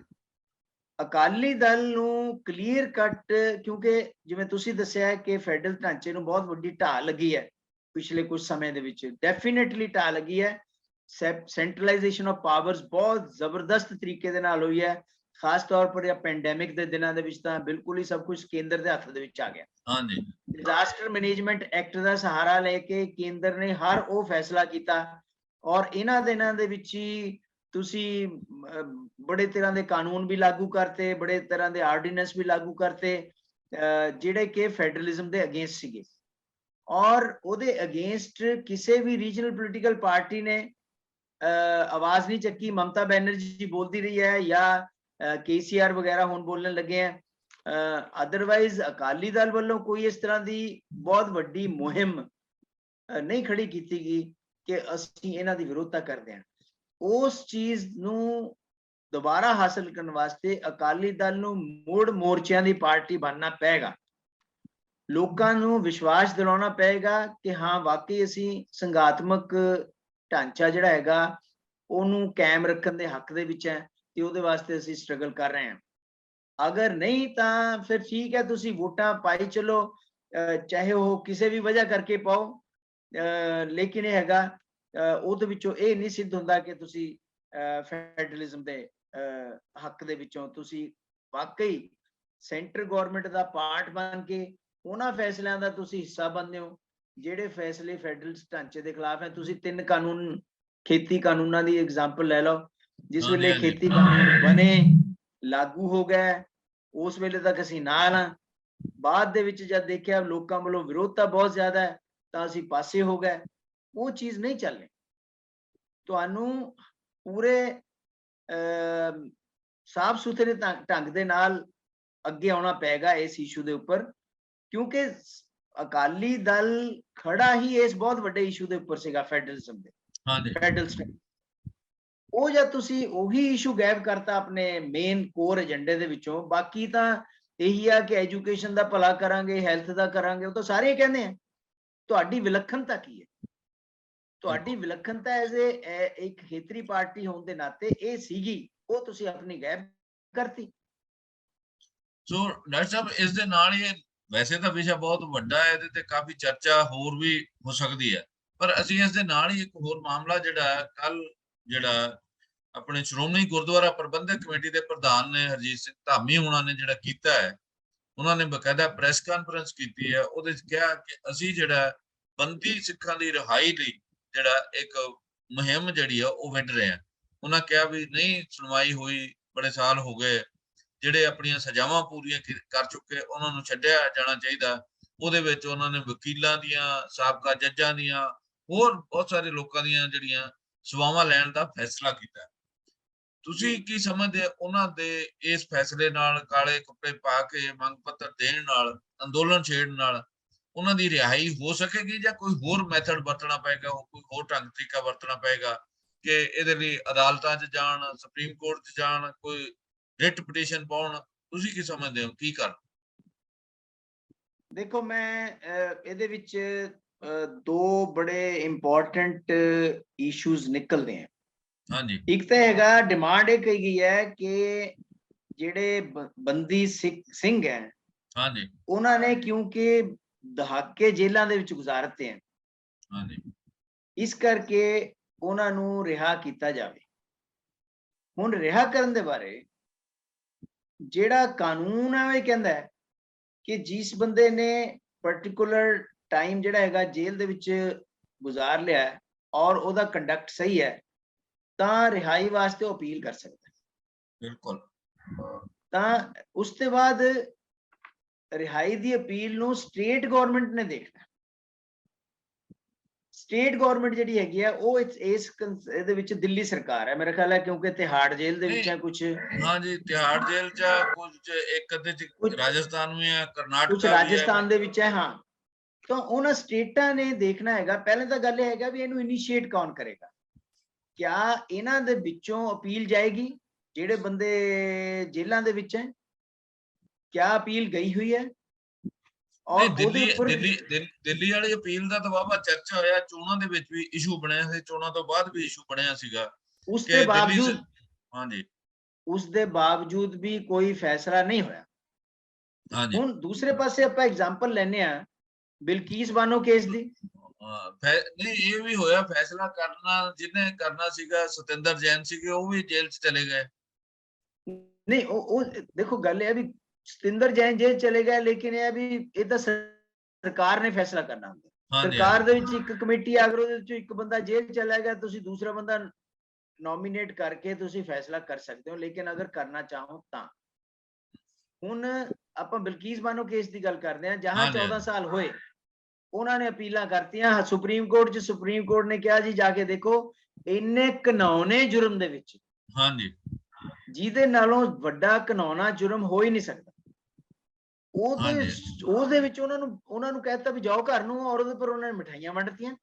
ਅਕਾਲੀ ਦਲ ਨੂੰ ਕਲੀਅਰ ਕੱਟ, ਕਿਉਂਕਿ ਜਿਵੇਂ ਤੁਸੀਂ ਦੱਸਿਆ ਕਿ ਫੈਡਰਲ ਢਾਂਚੇ ਨੂੰ ਬਹੁਤ ਵੱਡੀ ਢਾਹ ਲੱਗੀ ਹੈ ਪਿਛਲੇ ਕੁਝ ਸਮੇਂ ਦੇ ਵਿੱਚ, ਡੈਫੀਨੇਟਲੀ ਢਾਹ ਲੱਗੀ ਹੈ। ਸੈਂਟਰਲਾਈਜੇਸ਼ਨ ਆਫ ਪਾਵਰਸ ਬਹੁਤ ਜ਼ਬਰਦਸਤ ਤਰੀਕੇ ਦੇ ਨਾਲ ਹੋਈ ਹੈ। ਖਾਸ ਤੌਰ ਪਰ ਇਹ ਪੈਂਡੈਮਿਕ ਦੇ ਦਿਨਾਂ ਦੇ ਵਿੱਚ ਤਾਂ ਬਿਲਕੁਲ ਹੀ ਸਭ ਕੁਝ ਕੇਂਦਰ ਦੇ ਹੱਥ ਦੇ ਵਿੱਚ ਆ ਗਿਆ। ਹਾਂਜੀ ਡਿਜ਼ਾਸਟਰ ਮੈਨੇਜਮੈਂਟ ਐਕਟ ਦਾ ਸਹਾਰਾ ਲੈ ਕੇ ਕੇਂਦਰ ਨੇ ਹਰ ਉਹ ਫੈਸਲਾ ਕੀਤਾ, ਔਰ ਇਹਨਾਂ ਦਿਨਾਂ ਦੇ ਵਿੱਚ ਹੀ ਤੁਸੀਂ ਬੜੇ ਤਰ੍ਹਾਂ ਦੇ ਕਾਨੂੰਨ ਵੀ ਲਾਗੂ ਕਰਤੇ, ਬੜੇ ਤਰ੍ਹਾਂ ਦੇ ਆਰਡੀਨੈਂਸ ਵੀ ਲਾਗੂ ਕਰਤੇ ਜਿਹੜੇ ਕਿ ਫੈਡਰਲਿਜ਼ਮ ਦੇ ਅਗੇਂਸਟ ਸੀਗੇ। ਔਰ ਉਹਦੇ ਅਗੇਂਸਟ ਕਿਸੇ ਵੀ ਰੀਜਨਲ ਪੋਲੀਟੀਕਲ ਪਾਰਟੀ ਨੇ ਆਵਾਜ਼ ਨਹੀਂ ਚੱਕੀ। ਮਮਤਾ ਬੈਨਰਜੀ ਬੋਲਦੀ ਰਹੀ ਹੈ ਜਾਂ ਕੇਸੀਆਰ ਵਗੈਰਾ ਹੁਣ ਬੋਲਣ ਲੱਗੇ ਆ। ਅਦਰਵਾਈਜ਼ ਅਕਾਲੀ ਦਲ ਵੱਲੋਂ ਕੋਈ ਇਸ ਤਰ੍ਹਾਂ ਦੀ ਬਹੁਤ ਵੱਡੀ ਮੁਹਿੰਮ ਨਹੀਂ ਖੜੀ ਕੀਤੀ ਗਈ ਕਿ ਅਸੀਂ ਇਹਨਾਂ ਦੀ ਵਿਰੋਧਤਾ ਕਰਦੇ ਹਾਂ। ਉਸ ਚੀਜ਼ ਨੂੰ ਦੁਬਾਰਾ ਹਾਸਲ ਕਰਨ ਵਾਸਤੇ ਅਕਾਲੀ ਦਲ ਨੂੰ ਮੁੜ ਮੋਰਚਿਆਂ ਦੀ ਪਾਰਟੀ ਬਣਨਾ ਪਏਗਾ। ਲੋਕਾਂ ਨੂੰ ਵਿਸ਼ਵਾਸ ਦਿਲਾਉਣਾ ਪਏਗਾ ਕਿ ਹਾਂ ਵਾਕਈ ਅਸੀਂ ਸੰਘਾਤਮਕ ਢਾਂਚਾ ਜਿਹੜਾ ਹੈਗਾ ਉਹਨੂੰ ਕਾਇਮ ਰੱਖਣ ਦੇ ਹੱਕ ਦੇ ਵਿੱਚ ਹੈ ਤੇ ਉਹਦੇ ਵਾਸਤੇ ਅਸੀਂ ਸਟਰਗਲ ਕਰ ਰਹੇ ਹਾਂ। ਅਗਰ ਨਹੀਂ ਤਾਂ ਫਿਰ ਠੀਕ ਹੈ, ਤੁਸੀਂ ਵੋਟਾਂ ਪਾਈ ਚਲੋ, ਚਾਹੇ ਉਹ ਕਿਸੇ ਵੀ ਵਜ੍ਹਾ ਕਰਕੇ ਪਾਓ, ਲੇਕਿਨ ਇਹ ਹੈਗਾ ਉਹਦੇ ਵਿੱਚੋਂ ਇਹ ਨਹੀਂ ਸਿੱਧ ਹੁੰਦਾ ਕਿ ਤੁਸੀਂ ਫੈਡਰਲਿਜ਼ਮ ਦੇ ਹੱਕ ਦੇ ਵਿੱਚੋਂ ਤੁਸੀਂ ਵਾਕਈ ਸੈਂਟਰ ਗਵਰਨਮੈਂਟ ਦਾ ਪਾਰਟ ਬਣ ਕੇ ਉਹਨਾਂ ਫੈਸਲਿਆਂ ਦਾ ਤੁਸੀਂ ਹਿੱਸਾ ਬਣਦੇ ਹੋ ਜਿਹੜੇ ਫੈਸਲੇ ਫੈਡਰਲ ਢਾਂਚੇ ਦੇ ਖਿਲਾਫ ਹੈ। ਤੁਸੀਂ 3 ਕਾਨੂੰਨ, ਖੇਤੀ ਕਾਨੂੰਨਾਂ ਦੀ ਐਗਜ਼ਾਮਪਲ ਲੈ ਲਓ। ਜਿਸ ਵੇਲੇ ਖੇਤੀ ਕਾਨੂੰਨ ਬਣੇ, ਲਾਗੂ ਹੋ ਗਏ, ਉਸ ਵੇਲੇ ਤੱਕ ਅਸੀਂ ਨਾਲ ਹਾਂ। ਬਾਅਦ ਦੇ ਵਿੱਚ ਜਦ ਦੇਖਿਆ ਲੋਕਾਂ ਵੱਲੋਂ ਵਿਰੋਧਤਾ ਬਹੁਤ ਜ਼ਿਆਦਾ ਹੈ ਤਾਂ ਅਸੀਂ ਪਾਸੇ ਹੋ ਗਏ। ਉਹ ਚੀਜ਼ ਨਹੀਂ ਚੱਲਣੀ। ਤੁਹਾਨੂੰ ਪੂਰੇ ਸਾਫ਼ ਸੁਥਰੇ ਢੰਗ ਦੇ ਨਾਲ ਅੱਗੇ ਆਉਣਾ ਪਏਗਾ ਇਸ ਇਸ਼ੂ ਦੇ ਉੱਪਰ, ਕਿਉਂਕਿ ਅਕਾਲੀ ਦਲ ਖੜਾ ਹੀ ਇਸ ਬਹੁਤ ਵੱਡੇ ਇਸ਼ੂ ਦੇ ਉੱਪਰ ਸੀਗਾ, ਫੈਡਰਲਿਜ਼ਮ ਦੇ। ਫੈਡਰਲ ਸਟੇਟ ਉਹ ਜਦ ਤੁਸੀਂ ਉਹੀ ਇਸ਼ੂ ਗਾਇਬ ਕਰਤਾ ਆਪਣੇ ਮੇਨ ਕੋਰ ਏਜੰਡੇ ਦੇ ਵਿੱਚੋਂ, ਬਾਕੀ ਤਾਂ ਇਹੀ ਆ ਕਿ ਐਜੂਕੇਸ਼ਨ ਦਾ ਭਲਾ ਕਰਾਂਗੇ, ਹੈਲਥ ਦਾ ਕਰਾਂਗੇ, ਉਹ ਤਾਂ ਸਾਰੇ ਕਹਿੰਦੇ ਆ। ਤੁਹਾਡੀ ਵਿਲੱਖਣਤਾ ਕੀ ਹੈ? ਤੁਹਾਡੀ ਵਿਲੱਖਣਤਾ ਐਜ਼ ਇੱਕ ਖੇਤਰੀ ਪਾਰਟੀ ਹੋਣ ਦੇ ਨਾਤੇ ਇਹ ਸੀਗੀ, ਉਹ ਤੁਸੀਂ ਆਪਣੀ ਗਾਇਬ ਕਰਤੀ। ਸੋ ਡਾਕਟਰ ਸਾਹਿਬ ਇਸ ਦੇ ਨਾਲ ਹੀ ਵੈਸੇ ਤਾਂ ਵਿਸ਼ਾ ਬਹੁਤ ਵੱਡਾ ਹੈ, ਇਹਦੇ ਤੇ ਕਾਫੀ ਚਰਚਾ ਹੋਰ ਵੀ ਹੋ ਸਕਦੀ ਹੈ, ਪਰ ਅਸੀਂ ਇਸ ਦੇ ਨਾਲ ਹੀ ਇੱਕ ਹੋਰ ਮਾਮਲਾ ਜਿਹੜਾ ਕੱਲ ਜਿਹੜਾ ਆਪਣੇ ਸ਼੍ਰੋਮਣੀ ਗੁਰਦੁਆਰਾ ਪ੍ਰਬੰਧਕ ਕਮੇਟੀ ਦੇ ਪ੍ਰਧਾਨ ਨੇ ਹਰਜੀਤ ਸਿੰਘ ਧਾਮੀ ਹੋਣਾ ਨੇ ਜਿਹੜਾ ਕੀਤਾ ਹੈ, ਉਹਨਾਂ ਨੇ ਬਕਾਇਦਾ ਪ੍ਰੈਸ ਕਾਨਫਰੰਸ ਕੀਤੀ ਹੈ, ਉਹਦੇ 'ਚ ਕਿਹਾ ਕਿ ਅਸੀਂ ਜਿਹੜਾ ਬੰਦੀ ਸਿੱਖਾਂ ਦੀ ਰਿਹਾਈ ਲਈ ਜਿਹੜਾ ਇੱਕ ਮੁਹਿੰਮ ਜਿਹੜੀ ਆ ਉਹ ਵਿੱਢ ਰਹੇ ਆ। ਉਹਨਾਂ ਕਿਹਾ ਵੀ ਨਹੀਂ ਸੁਣਵਾਈ ਹੋਈ, ਬੜੇ ਸਾਲ ਹੋ ਗਏ, ਜਿਹੜੇ ਆਪਣੀਆਂ ਸਜ਼ਾਵਾਂ ਪੂਰੀਆਂ ਕਰ ਚੁੱਕੇ ਉਹਨਾਂ ਨੂੰ ਛੱਡਿਆ ਜਾਣਾ ਚਾਹੀਦਾ। ਉਹਦੇ ਵਿੱਚ ਉਹਨਾਂ ਨੇ ਵਕੀਲਾਂ ਦੀਆਂ, ਸਾਬਕਾ ਜੱਜਾਂ ਦੀਆਂ, ਹੋਰ ਬਹੁਤ ਸਾਰੇ ਲੋਕਾਂ ਦੀਆਂ ਜਿਹੜੀਆਂ ਸੇਵਾਵਾਂ ਲੈਣ ਦਾ ਫੈਸਲਾ ਕੀਤਾ। ਤੁਸੀਂ ਕੀ ਸਮਝਦੇ ਹੋ ਉਹਨਾਂ ਦੇ ਇਸ ਫੈਸਲੇ ਨਾਲ, ਕਾਲੇ ਕੱਪੜੇ ਪਾ ਕੇ ਮੰਗ ਪੱਤਰ ਦੇਣ ਨਾਲ, ਅੰਦੋਲਨ ਛੇੜਨ ਨਾਲ ਉਹਨਾਂ ਦੀ ਰਿਹਾਈ ਹੋ ਸਕੇਗੀ, ਜਾਂ ਕੋਈ ਹੋਰ ਮੈਥਡ ਵਰਤਣਾ ਪਏਗਾ, ਕੋਈ ਹੋਰ ਢੰਗ ਤਰੀਕਾ ਵਰਤਣਾ ਪਏਗਾ ਕਿ ਇਹਦੇ ਲਈ ਅਦਾਲਤਾਂ 'ਚ ਜਾਣ, ਸੁਪਰੀਮ ਕੋਰਟ 'ਚ ਜਾਣ, ਕੋਈ ਰਿਟ ਪਟੀਸ਼ਨ ਪਾਉਣ? ਤੁਸੀਂ ਕੀ ਸਮਝਦੇ ਹੋ ਕੀ ਕਰ? ਦੇਖੋ ਮੈਂ ਇਹਦੇ ਵਿੱਚ ਦੋ ਬੜੇ ਇੰਪੋਰਟੈਂਟ ਇਸ਼ੂਜ਼ ਨਿਕਲਦੇ ਆ। ਹਾਂਜੀ ਇੱਕ ਤਾਂ ਹੈਗਾ ਡਿਮਾਂਡ ਇਹ ਕਹੀ ਗਈ ਹੈ ਕਿ ਜਿਹੜੇ ਬੰਦੀ ਸਿੰਘ ਹੈ ਹਾਂਜੀ ਉਹਨਾਂ ਨੇ ਕਿਉਂਕਿ ਦਹਾਕੇ ਜੇਲ੍ਹਾਂ ਦੇ ਵਿੱਚ ਗੁਜ਼ਾਰਤੇ ਹੈ, ਹਾਂਜੀ ਇਸ ਕਰਕੇ ਉਹਨਾਂ ਨੂੰ ਰਿਹਾ ਕੀਤਾ ਜਾਵੇ। ਹੁਣ ਰਿਹਾ ਕਰਨ ਦੇ ਬਾਰੇ ਜਿਹੜਾ ਕਾਨੂੰਨ ਹੈ ਉਹ ਇਹ ਕਹਿੰਦਾ ਹੈ ਕਿ ਜਿਸ ਬੰਦੇ ਨੇ ਪਾਰਟਿਕੂਲਰ ਟਾਈਮ ਜਿਹੜਾ ਹੈਗਾ ਜੇਲ੍ਹ ਦੇ ਵਿੱਚ ਗੁਜ਼ਾਰ ਲਿਆ ਹੈ ਔਰ ਉਹਦਾ ਕੰਡਕਟ ਸਹੀ ਹੈ, ਤਾਂ ਰਿਹਾਈ ਵਾਸਤੇ ਉਹ ਅਪੀਲ ਕਰ ਸਕਦਾ ਹੈ। ਬਿਲਕੁਲ। ਤਾਂ ਉਸ ਤੋਂ ਬਾਅਦ ਰਿਹਾਈ ਦੀ ਅਪੀਲ ਨੂੰ ਸਟੇਟ ਗਵਰਨਮੈਂਟ ਨੇ ਦੇਖਣਾ। ਸਟੇਟ ਗਵਰਨਮੈਂਟ ਜਿਹੜੀ ਹੈਗੀ ਆ ਉਹ ਇਸ ਇਹਦੇ ਵਿੱਚ ਦਿੱਲੀ ਸਰਕਾਰ ਹੈ ਮੇਰਾ ਖਿਆਲ ਹੈ, ਕਿਉਂਕਿ ਤਿਹਾੜ ਜੇਲ੍ਹ ਦੇ ਵਿੱਚ ਹੈ ਕੁਝ। ਹਾਂਜੀ ਤਿਹਾੜ ਜੇਲ੍ਹ 'ਚ ਕੁਝ, ਇੱਕ ਅੱਧੇ 'ਚ ਰਾਜਸਥਾਨ ਵੀ ਹੈ, ਕੁਝ ਕਰਨਾਟਕਾ ਵੀ ਹੈ। ਰਾਜਸਥਾਨ ਦੇ ਵਿੱਚ ਹੈ। ਹਾਂ, ਤਾਂ ਉਹਨਾਂ ਸਟੇਟਾਂ ਨੇ ਦੇਖਣਾ ਹੈਗਾ। ਪਹਿਲੇ ਤਾਂ ਗੱਲ ਇਹ ਹੈਗਾ ਵੀ ਇਹਨੂੰ ਇਨੀਸ਼ੀਏਟ ਕੌਣ ਕਰੇਗਾ। ਕਿਆ ਇਹਨਾਂ ਦੇ ਵਿੱਚੋਂ ਅਪੀਲ ਜਾਏਗੀ ਜਿਹੜੇ ਬੰਦੇ ਜੇਲ੍ਹਾਂ ਦੇ ਵਿੱਚ ਹੈ? ਕਿਆ ਅਪੀਲ ਗਈ ਹੋਈ ਹੈ? ਔਰ ਉਹਦੇ ਉੱਪਰ ਦਿੱਲੀ ਵਾਲੀ ਅਪੀਲ ਦਾ ਤਾਂ ਵਾਹਵਾ ਚਰਚਾ ਹੋਇਆ, ਚੋਣਾਂ ਦੇ ਵਿੱਚ ਵੀ ਇਸ਼ੂ ਬਣਿਆ ਸੀ, ਚੋਣਾਂ ਤੋਂ ਬਾਅਦ ਵੀ ਇਸ਼ੂ ਬਣਿਆ ਸੀਗਾ ਉਸ ਦੇ ਬਾਵਜੂਦ, ਹਾਂਜੀ ਉਸ ਦੇ ਬਾਵਜੂਦ ਵੀ ਕੋਈ ਫੈਸਲਾ ਨਹੀਂ ਹੋਇਆ। ਹਾਂਜੀ ਹੁਣ ਦੂਸਰੇ ਪਾਸੇ ਆਪਾਂ ਐਗਜ਼ਾਮਪਲ ਲੈਨੇ ਆ ਬਿਲਕੀਸ ਬਾਨੋ ਕੇਸ ਦੀ। ਨਹੀਂ ਇਹ ਵੀ ਹੋਇਆ, ਫੈਸਲਾ ਕਰਨਾ ਜਿਹਨੇ ਕਰਨਾ ਸੀਗਾ ਸਤਿੰਦਰ ਜੈਨ ਸੀਗੇ, ਉਹ ਵੀ ਜੇਲ੍ਹ 'ਚ ਚਲੇ ਗਏ। ਨਹੀਂ ਉਹ ਦੇਖੋ ਗੱਲ ਇਹ ਹੈ ਵੀ ਸਤਿੰਦਰ ਜੈਨ ਜੇਲ੍ਹ ਚਲੇ ਗਏ, ਲੇਕਿਨ ਇਹ ਵੀ ਇਹ ਤਾਂ ਸਰਕਾਰ ਨੇ ਫੈਸਲਾ ਕਰਨਾ ਹੁੰਦਾ। ਸਰਕਾਰ ਦੇ ਵਿੱਚ ਇੱਕ ਕਮੇਟੀ ਅਗਰ ਉਹਦੇ ਵਿੱਚ ਇੱਕ ਬੰਦਾ ਜੇਲ੍ਹ ਚਲਾ ਗਿਆ, ਤੁਸੀਂ ਦੂਸਰਾ ਬੰਦਾ ਨੋਮੀਨੇਟ ਕਰਕੇ ਤੁਸੀਂ ਫੈਸਲਾ ਕਰ ਸਕਦੇ ਹੋ, ਲੇਕਿਨ ਅਗਰ ਕਰਨਾ ਚਾਹੋ ਤਾਂ। ਹੁਣ ਆਪਾਂ ਬਿਲਕੀਸ ਬਾਨੋ ਕੇਸ ਦੀ ਗੱਲ ਕਰਦੇ ਹਾਂ, ਜਹਾਂ 14 ਸਾਲ ਹੋਏ, ਉਹਨਾਂ ਨੇ ਅਪੀਲਾਂ ਕਰਤੀਆਂ ਸੁਪਰੀਮ ਕੋਰਟ 'ਚ। ਸੁਪਰੀਮ ਕੋਰਟ ਨੇ ਕਿਹਾ ਜੀ ਜਾ ਕੇ ਦੇਖੋ, ਇੰਨੇ ਘਿਨੌਣੇ ਜੁਰਮ ਦੇ ਵਿੱਚ, ਹਾਂਜੀ ਜਿਹਦੇ ਨਾਲੋਂ ਵੱਡਾ ਘਿਨੌਣਾ ਜੁਰਮ ਹੋ ਹੀ ਨਹੀਂ ਸਕਦਾ, ਉਹਦੇ ਵਿੱਚ ਉਹਨਾਂ ਨੂੰ ਕਹਿਤਾ ਵੀ ਜਾਓ ਘਰ ਨੂੰ, ਔਰ ਉਹਦੇ ਪਰ ਉਹਨਾਂ ਨੇ ਮਿਠਾਈਆਂ ਵੰਡਤੀਆਂ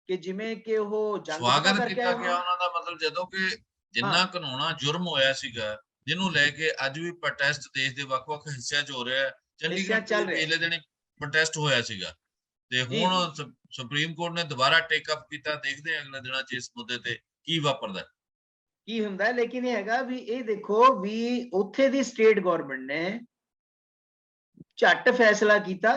ਕਿ ਜਿਵੇਂ ਕਿ ਉਹ ਜੰਗ ਸਵਾਗਤ ਕੀਤਾ ਗਿਆ ਉਹਨਾਂ ਦਾ। ਮਤਲਬ ਜਦੋਂ ਕਿ ਜਿੰਨਾ ਘਿਨੌਣਾ ਜੁਰਮ ਹੋਇਆ ਸੀਗਾ, ਜਿਹਨੂੰ ਲੈ ਕੇ ਅੱਜ ਵੀ ਪ੍ਰੋਟੈਸਟ ਦੇਸ਼ ਦੇ ਵੱਖ-ਵੱਖ ਹਿੱਸਿਆਂ 'ਚ ਹੋ ਰਿਹਾ ਹੈ। ਚੰਡੀਗੜ੍ਹ 'ਚ ਪਿਛਲੇ ਦਿਨ ਪ੍ਰੋਟੈਸਟ ਹੋਇਆ ਸੀਗਾ, ਤੇ ਹੁਣ ਸੁਪਰੀਮ ਕੋਰਟ ਨੇ ਦੁਬਾਰਾ ਟੇਕ ਅਪ ਕੀਤਾ। ਦੇਖਦੇ ਹਾਂ ਅਗਲੇ ਦਿਨਾਂ 'ਚ ਇਸ ਮੁੱਦੇ ਤੇ ਕੀ ਵਾਪਰਦਾ, ਕੀ ਹੁੰਦਾ। ਲੇਕਿਨ ਇਹ ਹੈਗਾ ਵੀ ਇਹ ਦੇਖੋ ਵੀ ਉੱਥੇ ਦੀ ਸਟੇਟ ਗਵਰਨਮੈਂਟ ਨੇ ਝੱਟ ਫੈਸਲਾ ਕੀਤਾ,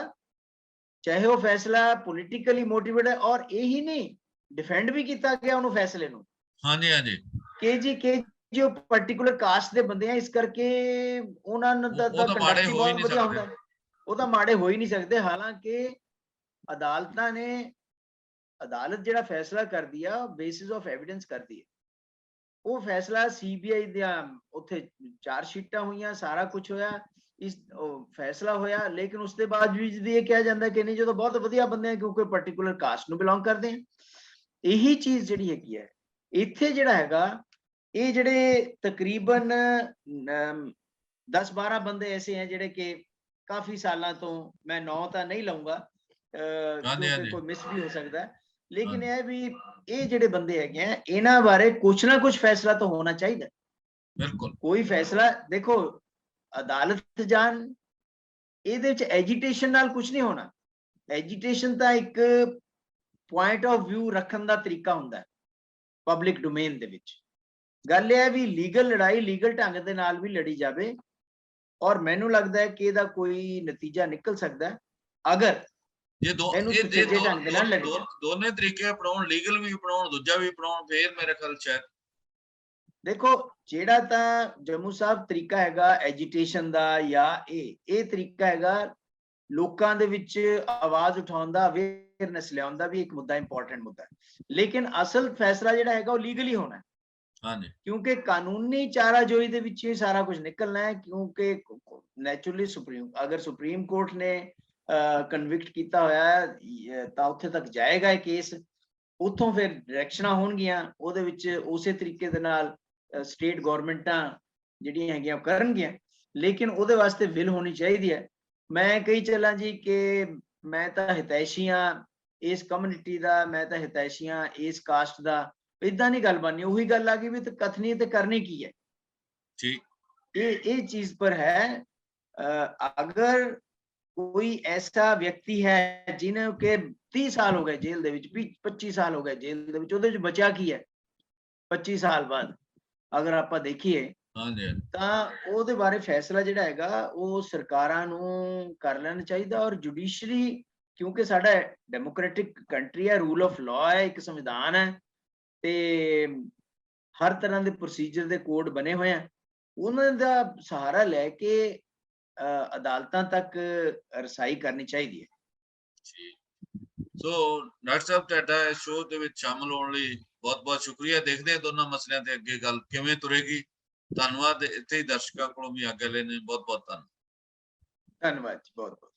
ਚਾਹੇ ਉਹ ਫੈਸਲਾ ਪੋਲੀਟੀਕਲੀ ਮੋਟੀਵੇਟ ਹੈ, ਔਰ ਇਹੀ ਨਹੀਂ ਡਿਫੈਂਡ ਵੀ ਕੀਤਾ ਗਿਆ ਉਹਨੂੰ ਫੈਸਲੇ ਨੂੰ। ਹਾਂਜੀ ਹਾਂਜੀ ਕਿ ਜੋ ਪਾਰਟਿਕੂਲਰ ਕਾਸਟ ਦੇ ਬੰਦੇ ਆ, ਇਸ ਕਰਕੇ ਉਹਨਾਂ ਦਾ ਕੰਡਕਟ ਹੀ ਬਹੁਤ ਵਧੀਆ ਹੁੰਦਾ, ਉਹ ਤਾਂ ਮਾੜੇ ਹੋ ਹੀ ਨਹੀਂ ਸਕਦੇ। ਹਾਲਾਂਕਿ ਅਦਾਲਤਾਂ ਨੇ, ਅਦਾਲਤ ਜਿਹੜਾ ਫੈਸਲਾ ਕਰਦੀ ਆ ਬੇਸਿਸ ਆਫ ਐਵੀਡੈਂਸ ਕਰਦੀ ਹੈ। ਉਹ ਫੈਸਲਾ ਸੀਬੀਆਈ ਦੀਆਂ ਉੱਥੇ 4 ਸ਼ੀਟਾਂ ਹੋਈਆਂ, ਸਾਰਾ ਕੁਝ ਹੋਇਆ, ਇਸ ਫੈਸਲਾ ਹੋਇਆ, ਲੇਕਿਨ ਉਸ ਦੇ ਬਾਅਦ ਵੀ ਇਹ ਕਿਹਾ ਜਾਂਦਾ ਕਿ ਨਹੀਂ ਜਦੋਂ ਬਹੁਤ ਵਧੀਆ ਬੰਦੇ ਆ ਕਿਉਂਕਿ ਪਾਰਟਿਕੂਲਰ ਕਾਸਟ ਨੂੰ ਬਿਲੋਂਗ ਕਰਦੇ ਆ। ਇਹੀ ਚੀਜ਼ ਜਿਹੜੀ ਹੈਗੀ ਹੈ ਇੱਥੇ ਜਿਹੜਾ ਹੈਗਾ, ਇਹ ਜਿਹੜੇ ਤਕਰੀਬਨ 10-12 ਬੰਦੇ ਐਸੇ ਹੈ ਜਿਹੜੇ ਕਿ ਕਾਫੀ ਸਾਲਾਂ ਤੋਂ, ਮੈਂ 9 ਤਾਂ ਨਹੀਂ ਲਾਉਂਗਾ ਕਿਉਂਕਿ ਕੋਈ ਮਿਸ ਵੀ ਹੋ ਸਕਦਾ, ਲੇਕਿਨ ਇਹ ਵੀ ਇਹ ਜਿਹੜੇ ਬੰਦੇ ਹੈਗੇ ਆ ਇਹਨਾਂ ਬਾਰੇ ਕੁਛ ਨਾ ਕੁਛ ਫੈਸਲਾ ਤਾਂ ਹੋਣਾ ਚਾਹੀਦਾ। ਬਿਲਕੁਲ ਕੋਈ ਫੈਸਲਾ ਦੇਖੋ, ਅਦਾਲਤ ਜਾਣ, ਇਹਦੇ ਵਿੱਚ ਐਜੀਟੇਸ਼ਨ ਨਾਲ ਕੁਝ ਨਹੀਂ ਹੋਣਾ। ਐਜੀਟੇਸ਼ਨ ਤਾਂ ਇੱਕ ਪੁਆਇੰਟ ਆਫ ਵਿਊ ਰੱਖਣ ਦਾ ਤਰੀਕਾ ਹੁੰਦਾ ਹੈ ਪਬਲਿਕ ਡੋਮੇਨ ਦੇ ਵਿੱਚ। ਗੱਲ ਇਹ ਹੈ ਵੀ ਲੀਗਲ ਲੜਾਈ ਲੀਗਲ ਢੰਗ ਦੇ ਨਾਲ ਵੀ ਲੜੀ ਜਾਵੇ, ਔਰ ਮੈਨੂੰ ਲੱਗਦਾ ਹੈ ਕਿ ਇਹਦਾ ਕੋਈ ਨਤੀਜਾ ਨਿਕਲ ਸਕਦਾ ਹੈ ਅਗਰ ਦੋਨੇ ਤਰੀਕੇ ਅਪਣਾਉਣ, ਲੀਗਲ ਵੀ ਅਪਣਾਉਣ, ਦੂਜਾ ਵੀ ਅਪਣਾਉਣ, ਫੇਰ ਮੇਰੇ ਖਿਆਲ ਸ਼ਾਇਦ ਦੇਖੋ ਜਿਹੜਾ ਤਾਂ ਜੰਮੂ ਸਾਹਿਬ ਤਰੀਕਾ ਹੈਗਾ ਐਜੀਟੇਸ਼ਨ ਦਾ ਜਾਂ ਇਹ ਤਰੀਕਾ ਹੈਗਾ ਲੋਕਾਂ ਦੇ ਵਿੱਚ ਆਵਾਜ਼ ਉਠਾਉਣ ਦਾ, ਅਵੇਅਰਨੈਸ ਲਿਆਉਣ ਦਾ ਵੀ ਇੱਕ ਮੁੱਦਾ ਇੰਪੋਰਟੈਂਟ ਮੁੱਦਾ ਹੈ। ਲੇਕਿਨ ਅਸਲ ਫੈਸਲਾ ਜਿਹੜਾ ਹੈਗਾ ਉਹ ਲੀਗਲੀ ਹੋਣਾ ਹੈ, ਹਾਂਜੀ ਕਿਉਂਕਿ ਕਾਨੂੰਨੀ ਚਾਰਾਜੋਈ ਦੇ ਵਿੱਚ ਹੀ ਸਾਰਾ ਕੁਝ ਨਿਕਲਣਾ ਹੈ। ਕਿਉਂਕਿ ਨੈਚੁਰਲੀ ਅਗਰ ਸੁਪਰੀਮ ਕੋਰਟ ਨੇ ਕਨਵਿਕਟ ਕੀਤਾ ਹੋਇਆ ਹੈ ਤਾਂ ਉੱਥੇ ਤੱਕ ਜਾਏਗਾ ਇਹ ਕੇਸ, ਉੱਥੋਂ ਫਿਰ ਡਾਇਰੈਕਸ਼ਨਾਂ ਹੋਣਗੀਆਂ, ਉਹਦੇ ਵਿੱਚ ਉਸੇ ਤਰੀਕੇ ਦੇ ਨਾਲ ਸਟੇਟ ਗਵਰਨਮੈਂਟਾਂ ਜਿਹੜੀਆਂ ਹੈਗੀਆਂ ਉਹ ਕਰਨਗੀਆਂ। ਲੇਕਿਨ ਉਹਦੇ ਵਾਸਤੇ ਵਿਲ ਹੋਣੀ ਚਾਹੀਦੀ ਹੈ। ਮੈਂ ਕਹੀ ਚੱਲਾਂ ਜੀ ਕਿ ਮੈਂ ਤਾਂ ਹਿਤੈਸ਼ੀ ਹਾਂ ਇਸ ਕਮਿਊਨਿਟੀ ਦਾ, ਮੈਂ ਤਾਂ ਹਿਤੈਸ਼ੀ ਹਾਂ ਇਸ ਕਾਸਟ ਦਾ, ਇਦਾਂ ਨਹੀਂ ਗੱਲ ਬਣਨੀ। ਉਹੀ ਗੱਲ ਆ ਗਈ ਵੀ ਤੇ ਕਥਨੀ ਤੇ ਕਰਨੀ ਕੀ ਹੈ। ਠੀਕ ਇਹ ਚੀਜ਼ पर है। अगर कोई ऐसा व्यक्ति है जिन्हें के 30 साल हो गए जेल ਦੇ ਵਿੱਚ, 25 ਸਾਲ ਹੋ ਗਏ ਜੇਲ੍ਹ ਦੇ ਵਿੱਚ, ਉਹਦੇ ਵਿੱਚ ਬਚਿਆ ਕੀ ਹੈ 25 ਸਾਲ ਬਾਅਦ ਅਗਰ ਆਪਾਂ ਦੇਖੀਏ ਹਾਂਜੀ ਤਾਂ ਉਹਦੇ ਬਾਰੇ ਫੈਸਲਾ ਜਿਹੜਾ ਹੈਗਾ ਉਹ ਸਰਕਾਰਾਂ ਨੂੰ ਕਰ ਲੈਣਾ ਚਾਹੀਦਾ। ਔਰ ਜੁਡੀਸ਼ਰੀ, ਕਿਉਂਕਿ ਸਾਡਾ ਡੈਮੋਕ੍ਰੈਟਿਕ ਕੰਟਰੀ ਹੈ, ਰੂਲ ਆਫ ਲਾਅ ਹੈ, ਇੱਕ ਸੰਵਿਧਾਨ ਹੈ ਤੇ ਹਰ ਤਰ੍ਹਾਂ ਦੇ ਪ੍ਰੋਸੀਜਰ ਦੇ ਕੋਡ ਬਣੇ ਹੋਏ ਆ, ਉਹਨਾਂ ਦਾ ਸਹਾਰਾ ਲੈ ਕੇ ਅਦਾਲਤਾਂ ਤੱਕ ਰਸਾਈ ਕਰਨੀ ਚਾਹੀਦੀ ਹੈ। ਸੋ ਡਾਕਟਰ ਸਾਹਿਬ ਤੁਹਾਡਾ ਇਸ ਸ਼ੋਅ ਦੇ ਵਿੱਚ ਸ਼ਾਮਲ ਹੋਣ ਲਈ ਬਹੁਤ ਬਹੁਤ ਸ਼ੁਕਰੀਆ। ਦੇਖਦੇ ਹਾਂ ਦੋਨਾਂ ਮਸਲਿਆਂ ਤੇ ਅੱਗੇ ਗੱਲ ਕਿਵੇਂ ਤੁਰੇਗੀ। ਧੰਨਵਾਦ। ਇੱਥੇ ਹੀ ਦਰਸ਼ਕਾਂ ਕੋਲੋਂ ਵੀ ਆਗਿਆ ਲੈਣੇ। ਬਹੁਤ ਬਹੁਤ ਧੰਨਵਾਦ। ਧੰਨਵਾਦ ਜੀ, ਬਹੁਤ ਬਹੁਤ।